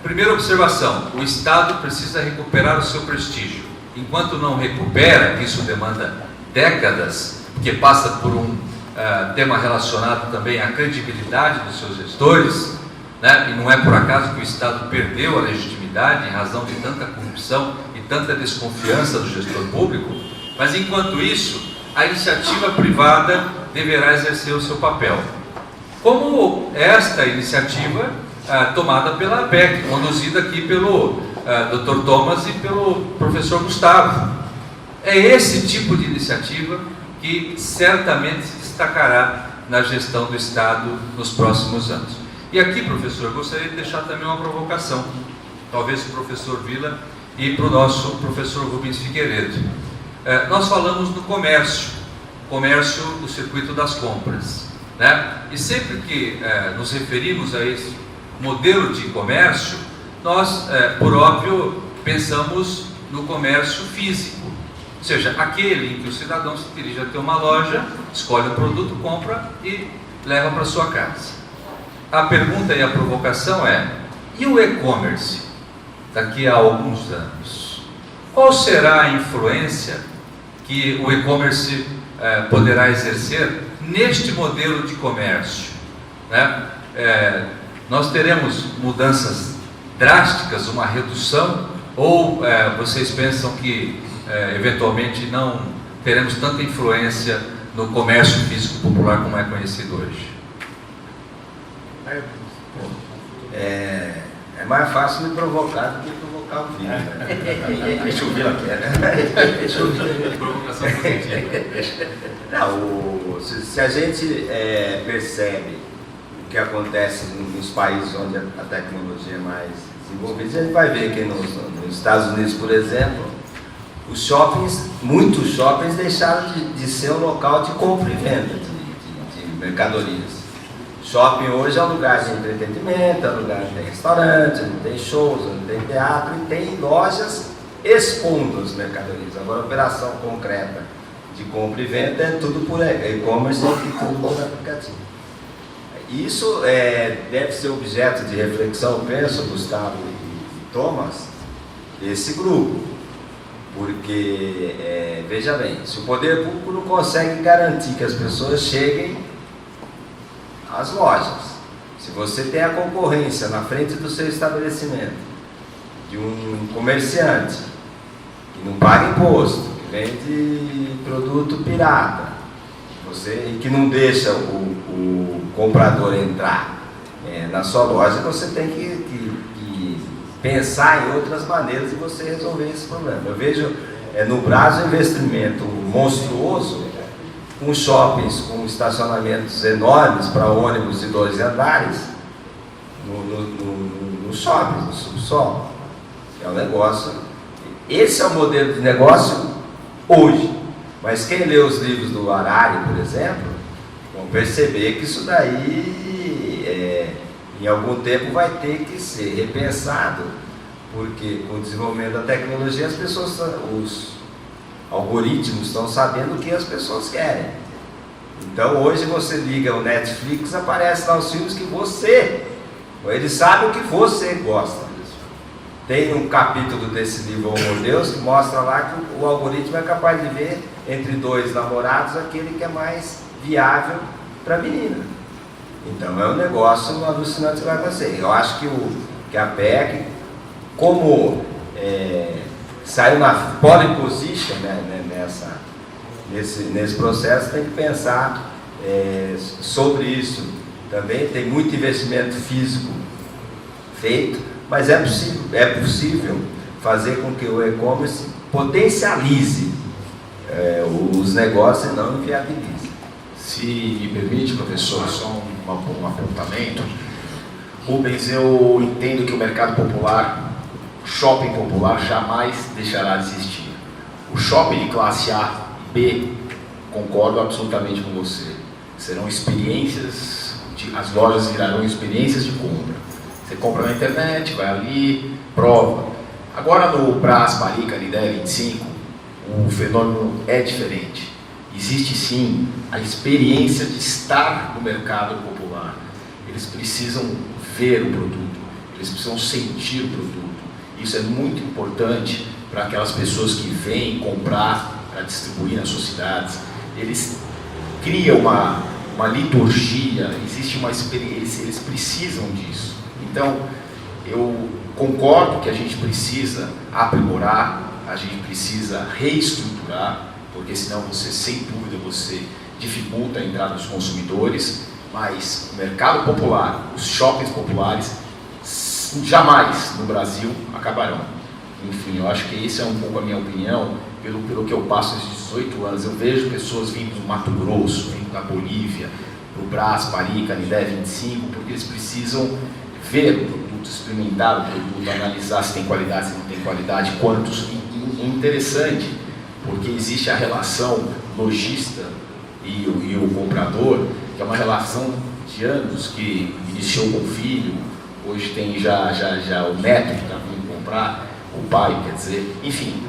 primeira observação, o Estado precisa recuperar o seu prestígio. Enquanto não recupera, que isso demanda décadas, porque passa por um tema relacionado também à credibilidade dos seus gestores, né? E não é por acaso que o Estado perdeu a legitimidade em razão de tanta corrupção e tanta desconfiança do gestor público. Mas enquanto isso, a iniciativa privada deverá exercer o seu papel. como esta iniciativa tomada pela APEC, conduzida aqui pelo Dr. Thomas e pelo professor Gustavo. É esse tipo de iniciativa que certamente se destacará na gestão do Estado nos próximos anos. E aqui, professor, eu gostaria de deixar também uma provocação, talvez para o professor Vila e para o nosso professor Rubens Figueiredo. Nós falamos do comércio do circuito das compras, né? E sempre que nos referimos a esse modelo de comércio, nós, por óbvio, pensamos no comércio físico, ou seja, aquele em que o cidadão se dirige até uma loja, escolhe um produto, compra e leva para sua casa. A pergunta e a provocação é: e o e-commerce daqui a alguns anos? Qual será a influência que o e-commerce poderá exercer neste modelo de comércio, né? Nós teremos mudanças drásticas, uma redução, ou vocês pensam que eventualmente não teremos tanta influência no comércio físico popular como é conhecido hoje? É mais fácil me provocar do que provocar o Vila, né? Deixa o Vila quieto, né? Deixa o Vila. Provocação positiva. Não, se a gente percebe o que acontece nos países onde a tecnologia é mais desenvolvida, a gente vai ver que nos Estados Unidos, por exemplo, os shoppings, muitos shoppings deixaram de ser um local de compra e venda de mercadorias. Shopping hoje é um lugar de entretenimento, é um lugar onde tem restaurante, onde tem shows, onde tem teatro e tem lojas expondo as mercadorias. Agora, a operação concreta de compra e venda é tudo por e-commerce e tudo por aplicativo. Isso deve ser objeto de reflexão, penso, Gustavo e Thomas, desse grupo. Porque, veja bem, se o poder público não consegue garantir que as pessoas cheguem às lojas, se você tem a concorrência na frente do seu estabelecimento de um comerciante que não paga imposto, que vende produto pirata, e que não deixa o comprador entrar na sua loja, você tem que pensar em outras maneiras de você resolver esse problema. Eu vejo no Brasil um investimento monstruoso, com shoppings, com estacionamentos enormes para ônibus de 2 andares, no shopping, no subsolo. É um negócio. Esse é o modelo de negócio hoje. Mas quem lê os livros do Harari, por exemplo, vão perceber que isso daí, em algum tempo, vai ter que ser repensado, porque com o desenvolvimento da tecnologia, os algoritmos estão sabendo o que as pessoas querem. Então, hoje você liga o Netflix, aparece lá os filmes que ele sabe o que você gosta. Tem um capítulo desse livro Homo Deus que mostra lá que o algoritmo é capaz de ver entre 2 namorados aquele que é mais viável para a menina. Então é um negócio alucinante que vai acontecer. Eu acho que a PEC, como saiu na pole position, né, nesse processo, tem que pensar sobre isso. Também tem muito investimento físico feito, mas é possível fazer com que o e-commerce potencialize os negócios e não inviabilize. Se me permite, professor, só um apontamento. Rubens, eu entendo que o mercado popular, o shopping popular, jamais deixará de existir. O shopping de classe A e B, concordo absolutamente com você, serão experiências, as lojas virarão experiências de compra. Você compra na internet, vai ali, prova. Agora no Brás, Parica, Lidé 25, o fenômeno é diferente. Existe sim a experiência de estar no mercado popular. Eles precisam ver o produto, eles precisam sentir o produto. Isso é muito importante para aquelas pessoas que vêm comprar para distribuir nas suas cidades. Eles criam uma liturgia, existe uma experiência, eles precisam disso. Então, eu concordo que a gente precisa aprimorar, a gente precisa reestruturar, porque senão você, sem dúvida, você dificulta a entrada dos consumidores. Mas o mercado popular, os shoppings populares, jamais no Brasil acabarão. Enfim, eu acho que essa é um pouco a minha opinião, pelo que eu passo esses 18 anos. Eu vejo pessoas vindo do Mato Grosso, vindo da Bolívia, do Brás, Paris, Canindé 25, porque eles precisam ver o produto, experimentar o produto, analisar se tem qualidade, se não tem qualidade, quantos. E é interessante, porque existe a relação lojista e o comprador, que é uma relação de anos, que iniciou com o filho, hoje tem já o neto que está vindo comprar, o pai, quer dizer, enfim,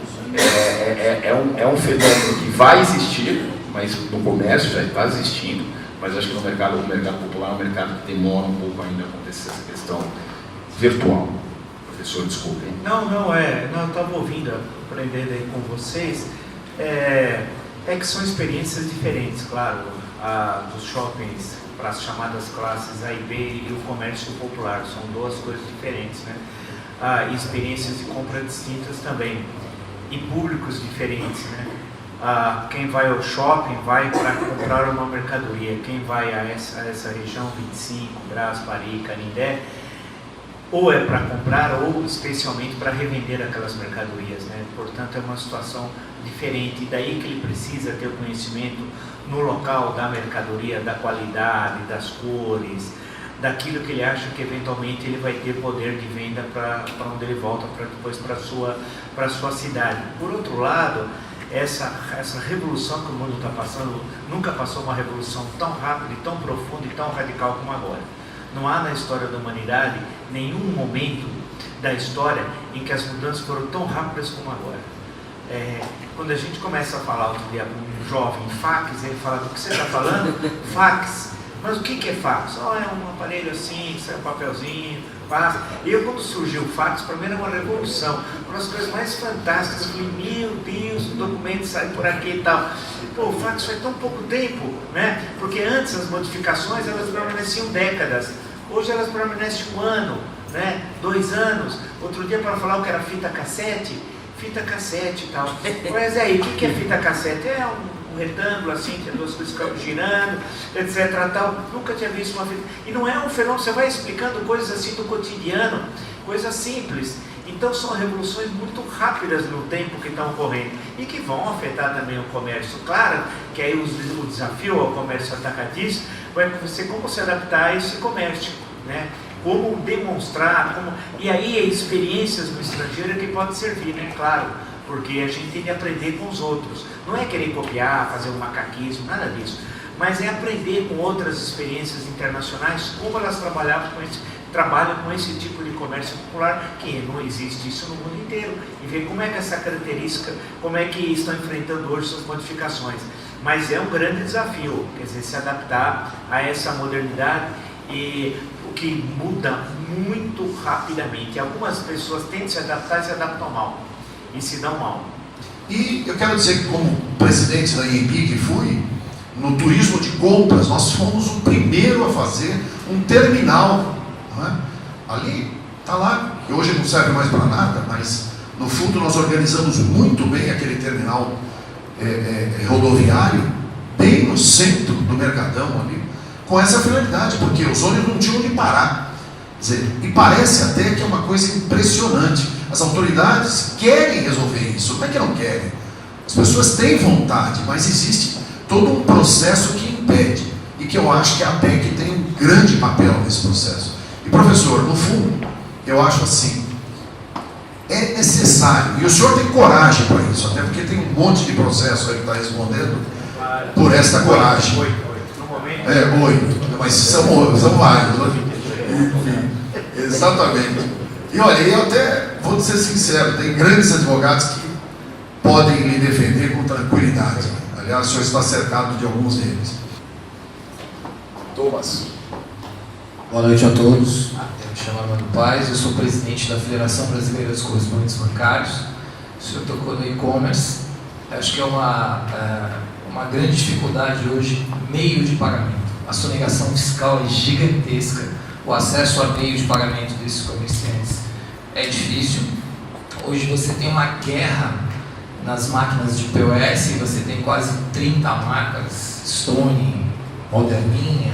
é um fenômeno que vai existir, mas no comércio já está existindo, mas acho que o mercado popular é um mercado que demora um pouco ainda a acontecer essa questão virtual. Professor, desculpe. Não, eu estava ouvindo, aprendendo aí com vocês, é que são experiências diferentes, claro, dos shoppings para as chamadas classes A e B e o comércio popular, são duas coisas diferentes, né? Experiências de compra distintas também, e públicos diferentes, né? Quem vai ao shopping vai para comprar uma mercadoria, quem vai a essa região 25, Brás, Paris, Canindé, ou é para comprar ou especialmente para revender aquelas mercadorias, né? Portanto, é uma situação diferente, e daí que ele precisa ter o conhecimento no local da mercadoria, da qualidade, das cores, daquilo que ele acha que eventualmente ele vai ter poder de venda para onde ele volta, depois para a sua cidade. Por outro lado, essa revolução que o mundo está passando, nunca passou uma revolução tão rápida, e tão profunda e tão radical como agora. Não há na história da humanidade nenhum momento da história em que as mudanças foram tão rápidas como agora. Quando a gente começa a falar outro dia com um jovem fax, ele fala: do que você está falando? Fax. Mas o que é fax? É um aparelho assim, sai um papelzinho, passa. Quando surgiu o fax, para mim era uma revolução, uma das coisas mais fantásticas. Eu falei: meu Deus, o documento sai por aqui e tal. Pô, o fax faz tão pouco tempo, né? Porque antes as modificações elas permaneciam décadas, hoje elas permanecem 1 ano, né? 2 anos. Outro dia, para falar o que era fita cassete e tal. Mas aí, o que é fita cassete? É um retângulo assim, que as duas coisas ficam girando, etc. Tal. Nunca tinha visto uma fita. E não é um fenômeno, você vai explicando coisas assim do cotidiano, coisas simples. Então são revoluções muito rápidas no tempo que estão ocorrendo e que vão afetar também o comércio. Claro que aí o desafio ao comércio atacadista vai ser como se adaptar a esse comércio, né? Como demonstrar, e aí experiências no estrangeiro que pode servir, né? Claro, porque a gente tem de aprender com os outros. Não é querer copiar, fazer um macaquismo, nada disso. Mas é aprender com outras experiências internacionais, como elas trabalham com esse tipo de comércio popular, que não existe isso no mundo inteiro, e ver como é que essa característica, como é que estão enfrentando hoje suas modificações. Mas é um grande desafio, quer dizer, se adaptar a essa modernidade, e o que muda muito rapidamente. Algumas pessoas tentam se adaptar e se adaptam mal, e se dão mal. E eu quero dizer que, como presidente da IEMB que fui, no turismo de compras, nós fomos o primeiro a fazer um terminal, não é? Ali, está lá, que hoje não serve mais para nada, mas no fundo nós organizamos muito bem aquele terminal rodoviário, bem no centro do Mercadão ali, com essa finalidade, porque os ônibus não tinham onde parar. Quer dizer, e parece até que é uma coisa impressionante. As autoridades querem resolver isso, não é que não querem. As pessoas têm vontade, mas existe todo um processo que impede, e que eu acho que a APEC tem um grande papel nesse processo. E professor, no fundo, eu acho assim, é necessário, e o senhor tem coragem para isso, até porque tem um monte de processo aí que está respondendo por esta coragem. 8, mas são vários. Enfim, exatamente. E olha, eu até vou ser sincero, tem grandes advogados que podem lhe defender com tranquilidade. Aliás, o senhor está cercado de alguns deles. Thomas. Boa noite a todos. Eu me chamo Armando Paes, eu sou presidente da Federação Brasileira dos Correspondentes Bancários. O senhor tocou no e-commerce. Acho que é uma grande dificuldade hoje, meio de pagamento. A sonegação fiscal é gigantesca. O acesso a meio de pagamento desses comerciantes é difícil. Hoje você tem uma guerra nas máquinas de POS, você tem quase 30 marcas, Stone, Moderninha.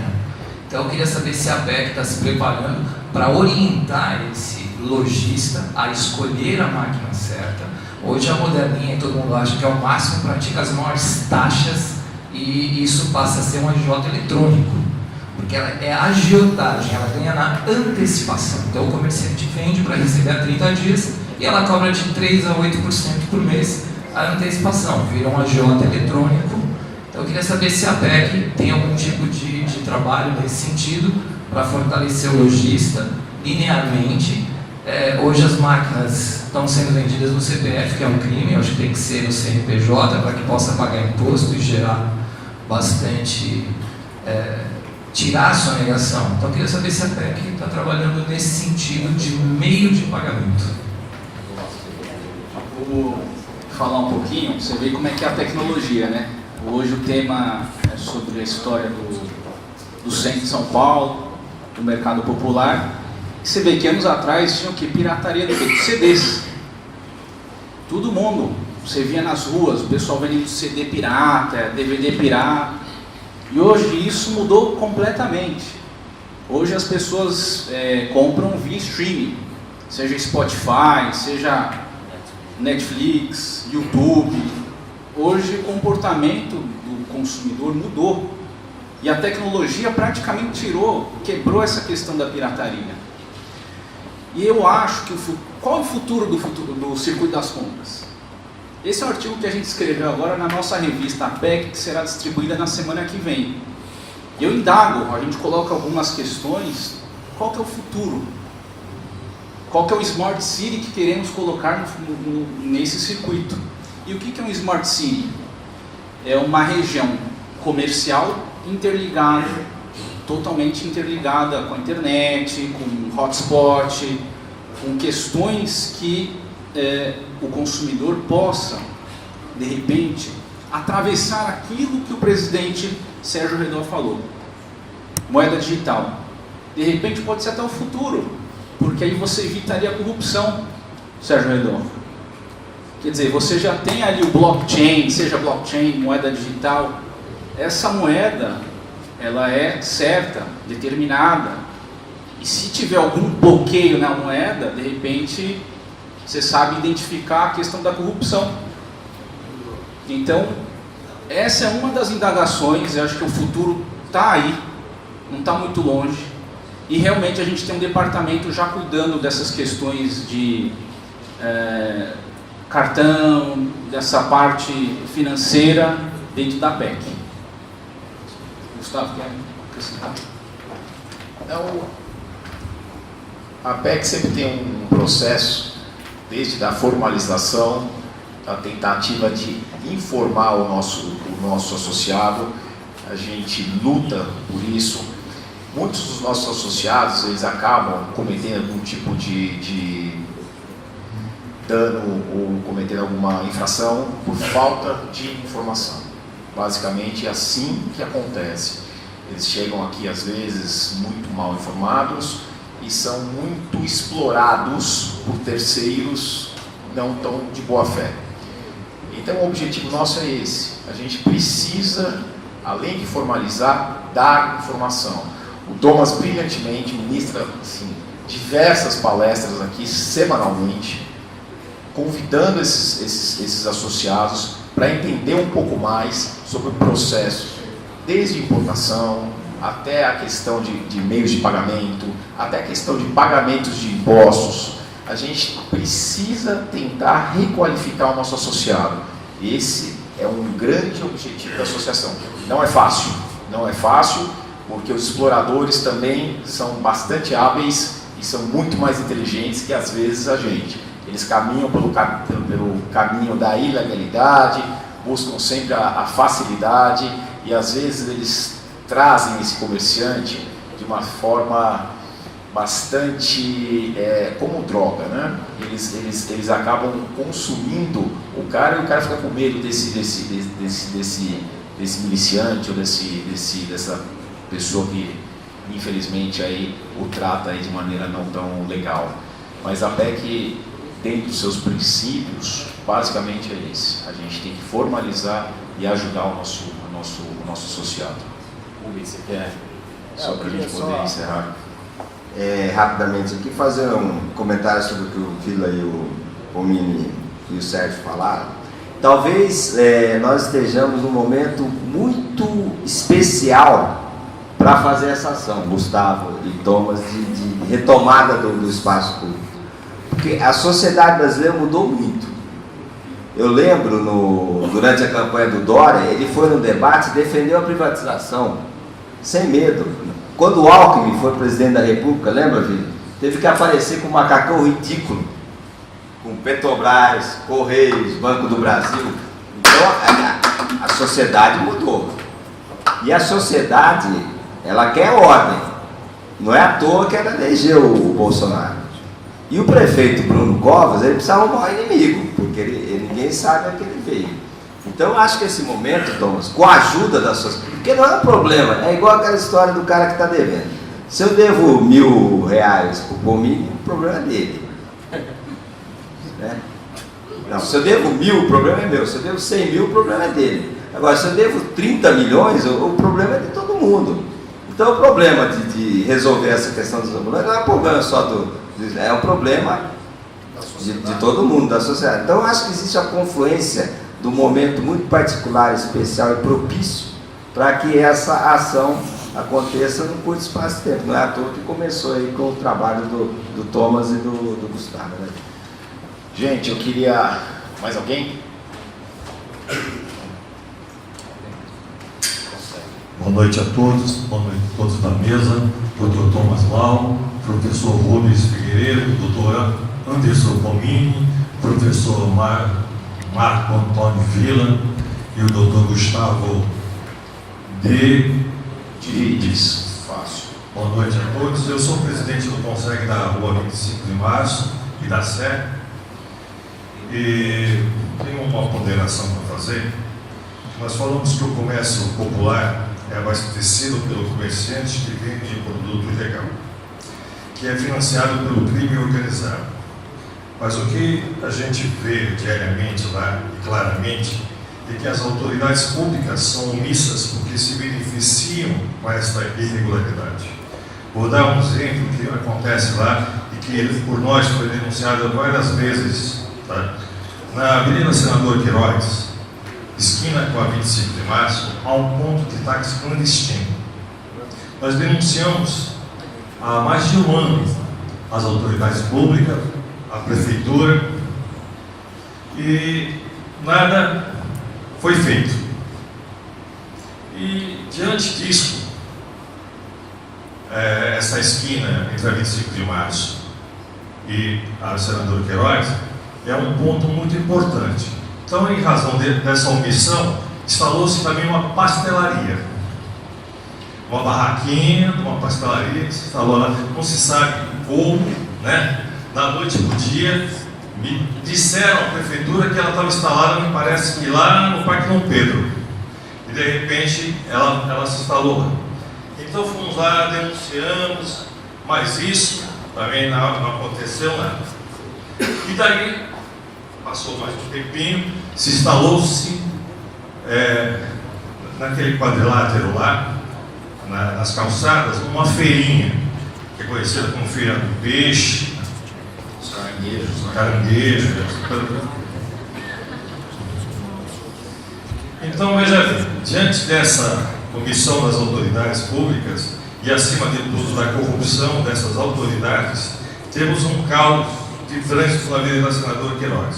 Então eu queria saber se a APEC está se preparando para orientar esse lojista a escolher a máquina certa. Hoje a moderninha, todo mundo acha que é o máximo, pratica as maiores taxas e isso passa a ser um agiota eletrônico, porque ela é a agiotagem, ela ganha na antecipação. Então o comerciante vende para receber a 30 dias e ela cobra de 3 a 8% por mês a antecipação, vira um agiota eletrônico. Então eu queria saber se a APEC tem algum tipo de trabalho nesse sentido para fortalecer o lojista linearmente. Hoje as máquinas estão sendo vendidas no CPF, que é um crime, eu acho que tem que ser no CNPJ para que possa pagar imposto e gerar bastante, tirar a sonegação. Então eu queria saber se a APEC está trabalhando nesse sentido de meio de pagamento. Vou falar um pouquinho, você vê como é que é a tecnologia, né? Hoje o tema é sobre a história do centro de São Paulo, do mercado popular. Você vê que anos atrás tinha o que? Pirataria de CDs. Todo mundo, você via nas ruas, o pessoal vendendo CD pirata, DVD pirata. E hoje isso mudou completamente. Hoje as pessoas compram via streaming, seja Spotify, seja Netflix, YouTube. Hoje o comportamento do consumidor mudou. E a tecnologia praticamente quebrou essa questão da pirataria. E eu acho que qual é o futuro do circuito das compras? Esse é o artigo que a gente escreveu agora na nossa revista APEC, que será distribuída na semana que vem. Eu indago, a gente coloca algumas questões, qual que é o futuro? Qual que é o Smart City que queremos colocar nesse circuito? E o que é um Smart City? É uma região comercial interligada, totalmente interligada com a internet, com hotspot, com questões que o consumidor possa, de repente, atravessar aquilo que o presidente Sérgio Redó falou. Moeda digital. De repente pode ser até o futuro, porque aí você evitaria a corrupção, Sérgio Redó. Quer dizer, você já tem ali o blockchain, seja blockchain, moeda digital. Essa moeda, ela é certa, determinada. E se tiver algum bloqueio na moeda, de repente, você sabe identificar a questão da corrupção. Então, essa é uma das indagações, eu acho que o futuro está aí, não está muito longe. E realmente a gente tem um departamento já cuidando dessas questões de cartão, dessa parte financeira dentro da PEC. Gustavo, quer acrescentar? Então, a PEC sempre tem um processo, desde a formalização, a tentativa de informar o nosso associado. A gente luta por isso. Muitos dos nossos associados, eles acabam cometendo algum tipo de dano ou cometendo alguma infração por falta de informação. Basicamente é assim que acontece. Eles chegam aqui às vezes muito mal informados e são muito explorados por terceiros não tão de boa fé. Então o objetivo nosso é esse. A gente precisa, além de formalizar, dar informação. O Thomas brilhantemente ministra assim, diversas palestras aqui semanalmente, convidando esses associados para entender um pouco mais sobre o processo, desde importação, até a questão de meios de pagamento, até a questão de pagamentos de impostos. A gente precisa tentar requalificar o nosso associado. Esse é um grande objetivo da associação. Não é fácil, porque os exploradores também são bastante hábeis e são muito mais inteligentes que às vezes a gente. Eles caminham pelo caminho da ilegalidade, buscam sempre a facilidade e às vezes eles trazem esse comerciante de uma forma bastante como droga, né? Eles acabam consumindo o cara e o cara fica com medo desse miliciante ou dessa pessoa que infelizmente aí o trata aí de maneira não tão legal. Mas a PEC, dentro dos seus princípios, basicamente é esse. A gente tem que formalizar e ajudar o nosso associado. Rubens, você quer Só para a gente poder encerrar. Rapidamente aqui, fazer um comentário sobre o que o Vila e o Pomini e o Sérgio falaram. Talvez nós estejamos num momento muito especial para fazer essa ação, Gustavo e Thomas, de retomada do espaço público. Porque a sociedade brasileira mudou muito. Eu lembro, durante a campanha do Dória, ele foi no debate e defendeu a privatização, sem medo. Quando o Alckmin foi presidente da República, lembra, Vila? Teve que aparecer com um macacão ridículo, com Petrobras, Correios, Banco do Brasil. Então a sociedade mudou. E a sociedade, ela quer ordem. Não é à toa que ela elegeu o Bolsonaro. E o prefeito Bruno Covas, ele precisa arrumar um inimigo, porque ninguém sabe a que ele veio. Então eu acho que esse momento, Thomas, com a ajuda da sociedade, porque não é um problema, é igual aquela história do cara que está devendo. Se eu devo R$1.000 para o Pomini, o problema é dele. Né? Não, se eu devo 1.000, o problema é meu. Se eu devo 100 mil, o problema é dele. Agora, se eu devo 30 milhões, o problema é de todo mundo. Então o problema de resolver essa questão dos ambulantes não é um problema só é um problema de todo mundo, da sociedade. Então eu acho que existe a confluência do momento muito particular, especial e propício para que essa ação aconteça num curto espaço de tempo. Não é à toa que começou aí com o trabalho do Thomas e do Gustavo. Né? Gente, eu queria... Mais alguém? Boa noite a todos, boa noite a todos da mesa, Dr. Thomas Lau, professor Rubens Figueiredo, Dr. Anderson Pomini, professor Marco Antônio Vila e o Dr. Gustavo de Vides. Fácil. Boa noite a todos. Eu sou presidente do Conseg da Rua 25 de Março e da Sé. E tenho uma ponderação para fazer. Nós falamos que o comércio popular é abastecido pelo comerciante que vende produto ilegal, que é financiado pelo crime organizado. Mas o que a gente vê diariamente lá, e claramente, é que as autoridades públicas são omissas porque se beneficiam com esta irregularidade. Vou dar um exemplo que acontece lá e que por nós foi denunciado várias vezes. Tá? Na Avenida Senador Queiroz, esquina com a 25 de março, há um ponto de táxi clandestino. Nós denunciamos há mais de um ano as autoridades públicas, a prefeitura, e nada foi feito. E diante disso, essa esquina entre a 25 de março e a Senador Queiroz é um ponto muito importante. Então, em razão dessa omissão, instalou-se também uma pastelaria. Uma barraquinha de uma pastelaria que se instalou lá, não se sabe como, né? Da noite para o dia, me disseram à prefeitura que ela estava instalada, me parece que lá no Parque Dom Pedro. E de repente ela se instalou lá. Então fomos lá, denunciamos, mas isso também não aconteceu nada. E daí, passou mais um tempinho, se instalou-se naquele quadrilátero lá, nas calçadas, uma feirinha, que é conhecida como Feira do Peixe, os caranguejos. Então, veja, diante dessa omissão das autoridades públicas e, acima de tudo, da corrupção dessas autoridades, temos um caos de trânsito na Avenida Senador Queiroz.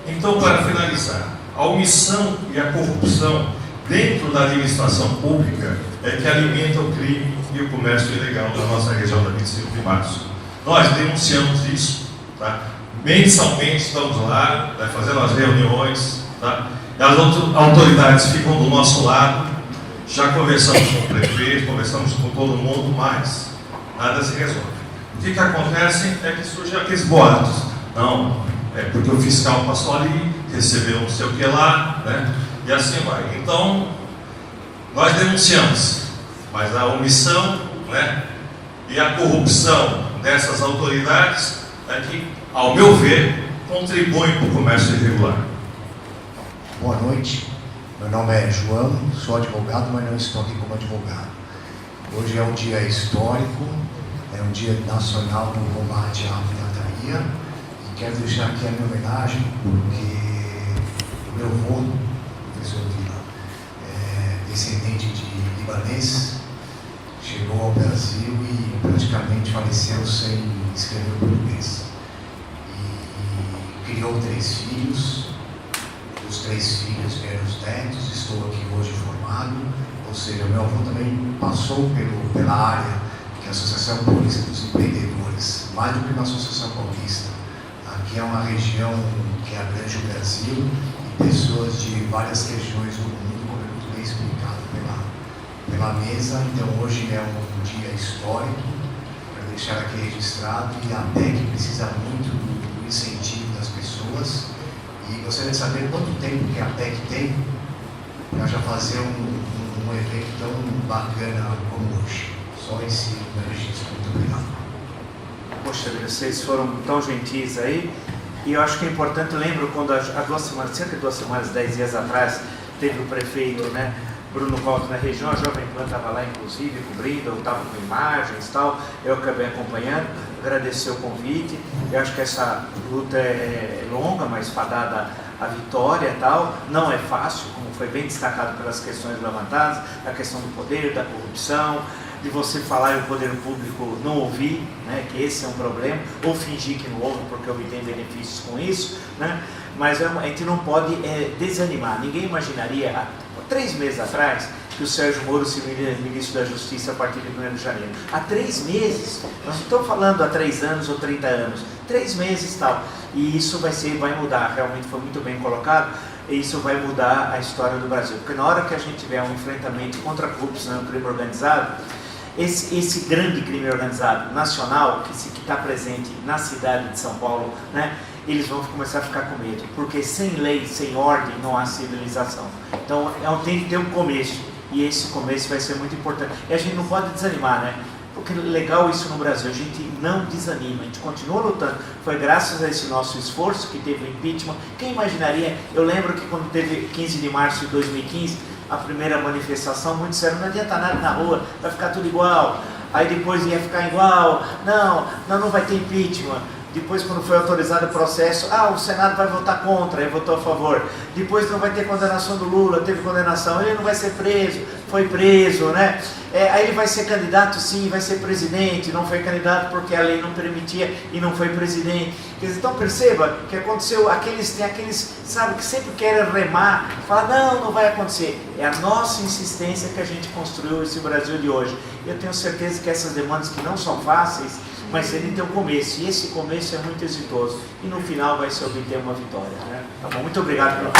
Então, para finalizar, a omissão e a corrupção dentro da administração pública é que alimenta o crime e o comércio ilegal na nossa região da 25 de março. Nós denunciamos isso, tá? Mensalmente estamos lá, né, fazendo as reuniões, tá? As autoridades ficam do nosso lado, já conversamos com o prefeito, conversamos com todo mundo, mas nada se resolve. O que acontece é que surgem aqueles boatos. Não, é porque o fiscal passou ali, recebeu não sei o que lá, né? E assim vai. Então, nós denunciamos, mas a omissão, né, e a corrupção dessas autoridades é que, ao meu ver, contribuem para o comércio irregular. Boa noite, meu nome é João, sou advogado, mas não estou aqui como advogado. Hoje é um dia histórico, é um dia nacional no combate à pirataria. E quero deixar aqui a minha homenagem, porque o meu avô, professor Vila, descendente de libanês, chegou ao Brasil e praticamente faleceu sem escrever o português. E criou 3 filhos, os 3 filhos vieram os netos, estou aqui hoje formado, ou seja, meu avô também passou pela área que é a Associação Paulista dos Empreendedores, mais do que uma Associação Paulista. Aqui é uma região que abrange o Brasil e pessoas de várias regiões do mundo, como é muito bem explicado pela mesa. Então hoje é um dia histórico, para deixar aqui registrado, e a APEC precisa muito do incentivo das pessoas. E gostaria de saber quanto tempo que a APEC tem para já fazer um evento tão bacana como hoje. Só esse registro. Muito obrigado. Poxa, vocês foram tão gentis aí. E eu acho que é importante, eu lembro quando há 2 semanas, cerca de 2 semanas, 10 dias atrás, teve o prefeito, né, Bruno Covas na região, a Jovem Pan estava lá inclusive cobrindo, eu estava com imagens e tal, eu acabei acompanhando, agradecer o convite. Eu acho que essa luta é longa, mas fadada à vitória e tal, não é fácil, como foi bem destacado pelas questões levantadas, a questão do poder, da corrupção, de você falar e o poder público não ouvir, né, que esse é um problema, ou fingir que não ouve porque obtém benefícios com isso, né, mas a gente não pode desanimar. Ninguém imaginaria, há 3 meses atrás, que o Sérgio Moro seria ministro da Justiça a partir de 1º de janeiro. Há 3 meses, nós não estamos falando há 3 anos ou 30 anos, 3 meses e tal, e isso vai mudar, realmente foi muito bem colocado, e isso vai mudar a história do Brasil, porque na hora que a gente tiver um enfrentamento contra a corrupção e o crime organizado, esse grande crime organizado nacional, que está presente na cidade de São Paulo, né, eles vão começar a ficar com medo, porque sem lei, sem ordem, não há civilização. Então tem que ter um começo, e esse começo vai ser muito importante. E a gente não pode desanimar, né? Porque é legal isso no Brasil, a gente não desanima, a gente continua lutando. Foi graças a esse nosso esforço que teve o impeachment. Quem imaginaria? Eu lembro que quando teve 15 de março de 2015, a primeira manifestação, muitos disseram, não adianta nada na rua, vai ficar tudo igual. Aí depois ia ficar igual, não vai ter impeachment. Depois, quando foi autorizado o processo, o Senado vai votar contra, aí votou a favor. Depois não vai ter condenação do Lula, teve condenação, ele não vai ser preso, foi preso, né? Aí ele vai ser candidato, sim, vai ser presidente, não foi candidato porque a lei não permitia e não foi presidente. Quer dizer, então perceba que aconteceu, tem aqueles, sabe, que sempre querem remar, falar, não vai acontecer. É a nossa insistência que a gente construiu esse Brasil de hoje. Eu tenho certeza que essas demandas que não são fáceis, mas ele tem um começo, e esse começo é muito exitoso, e no final vai se obter uma vitória, né? Tá bom, muito obrigado pela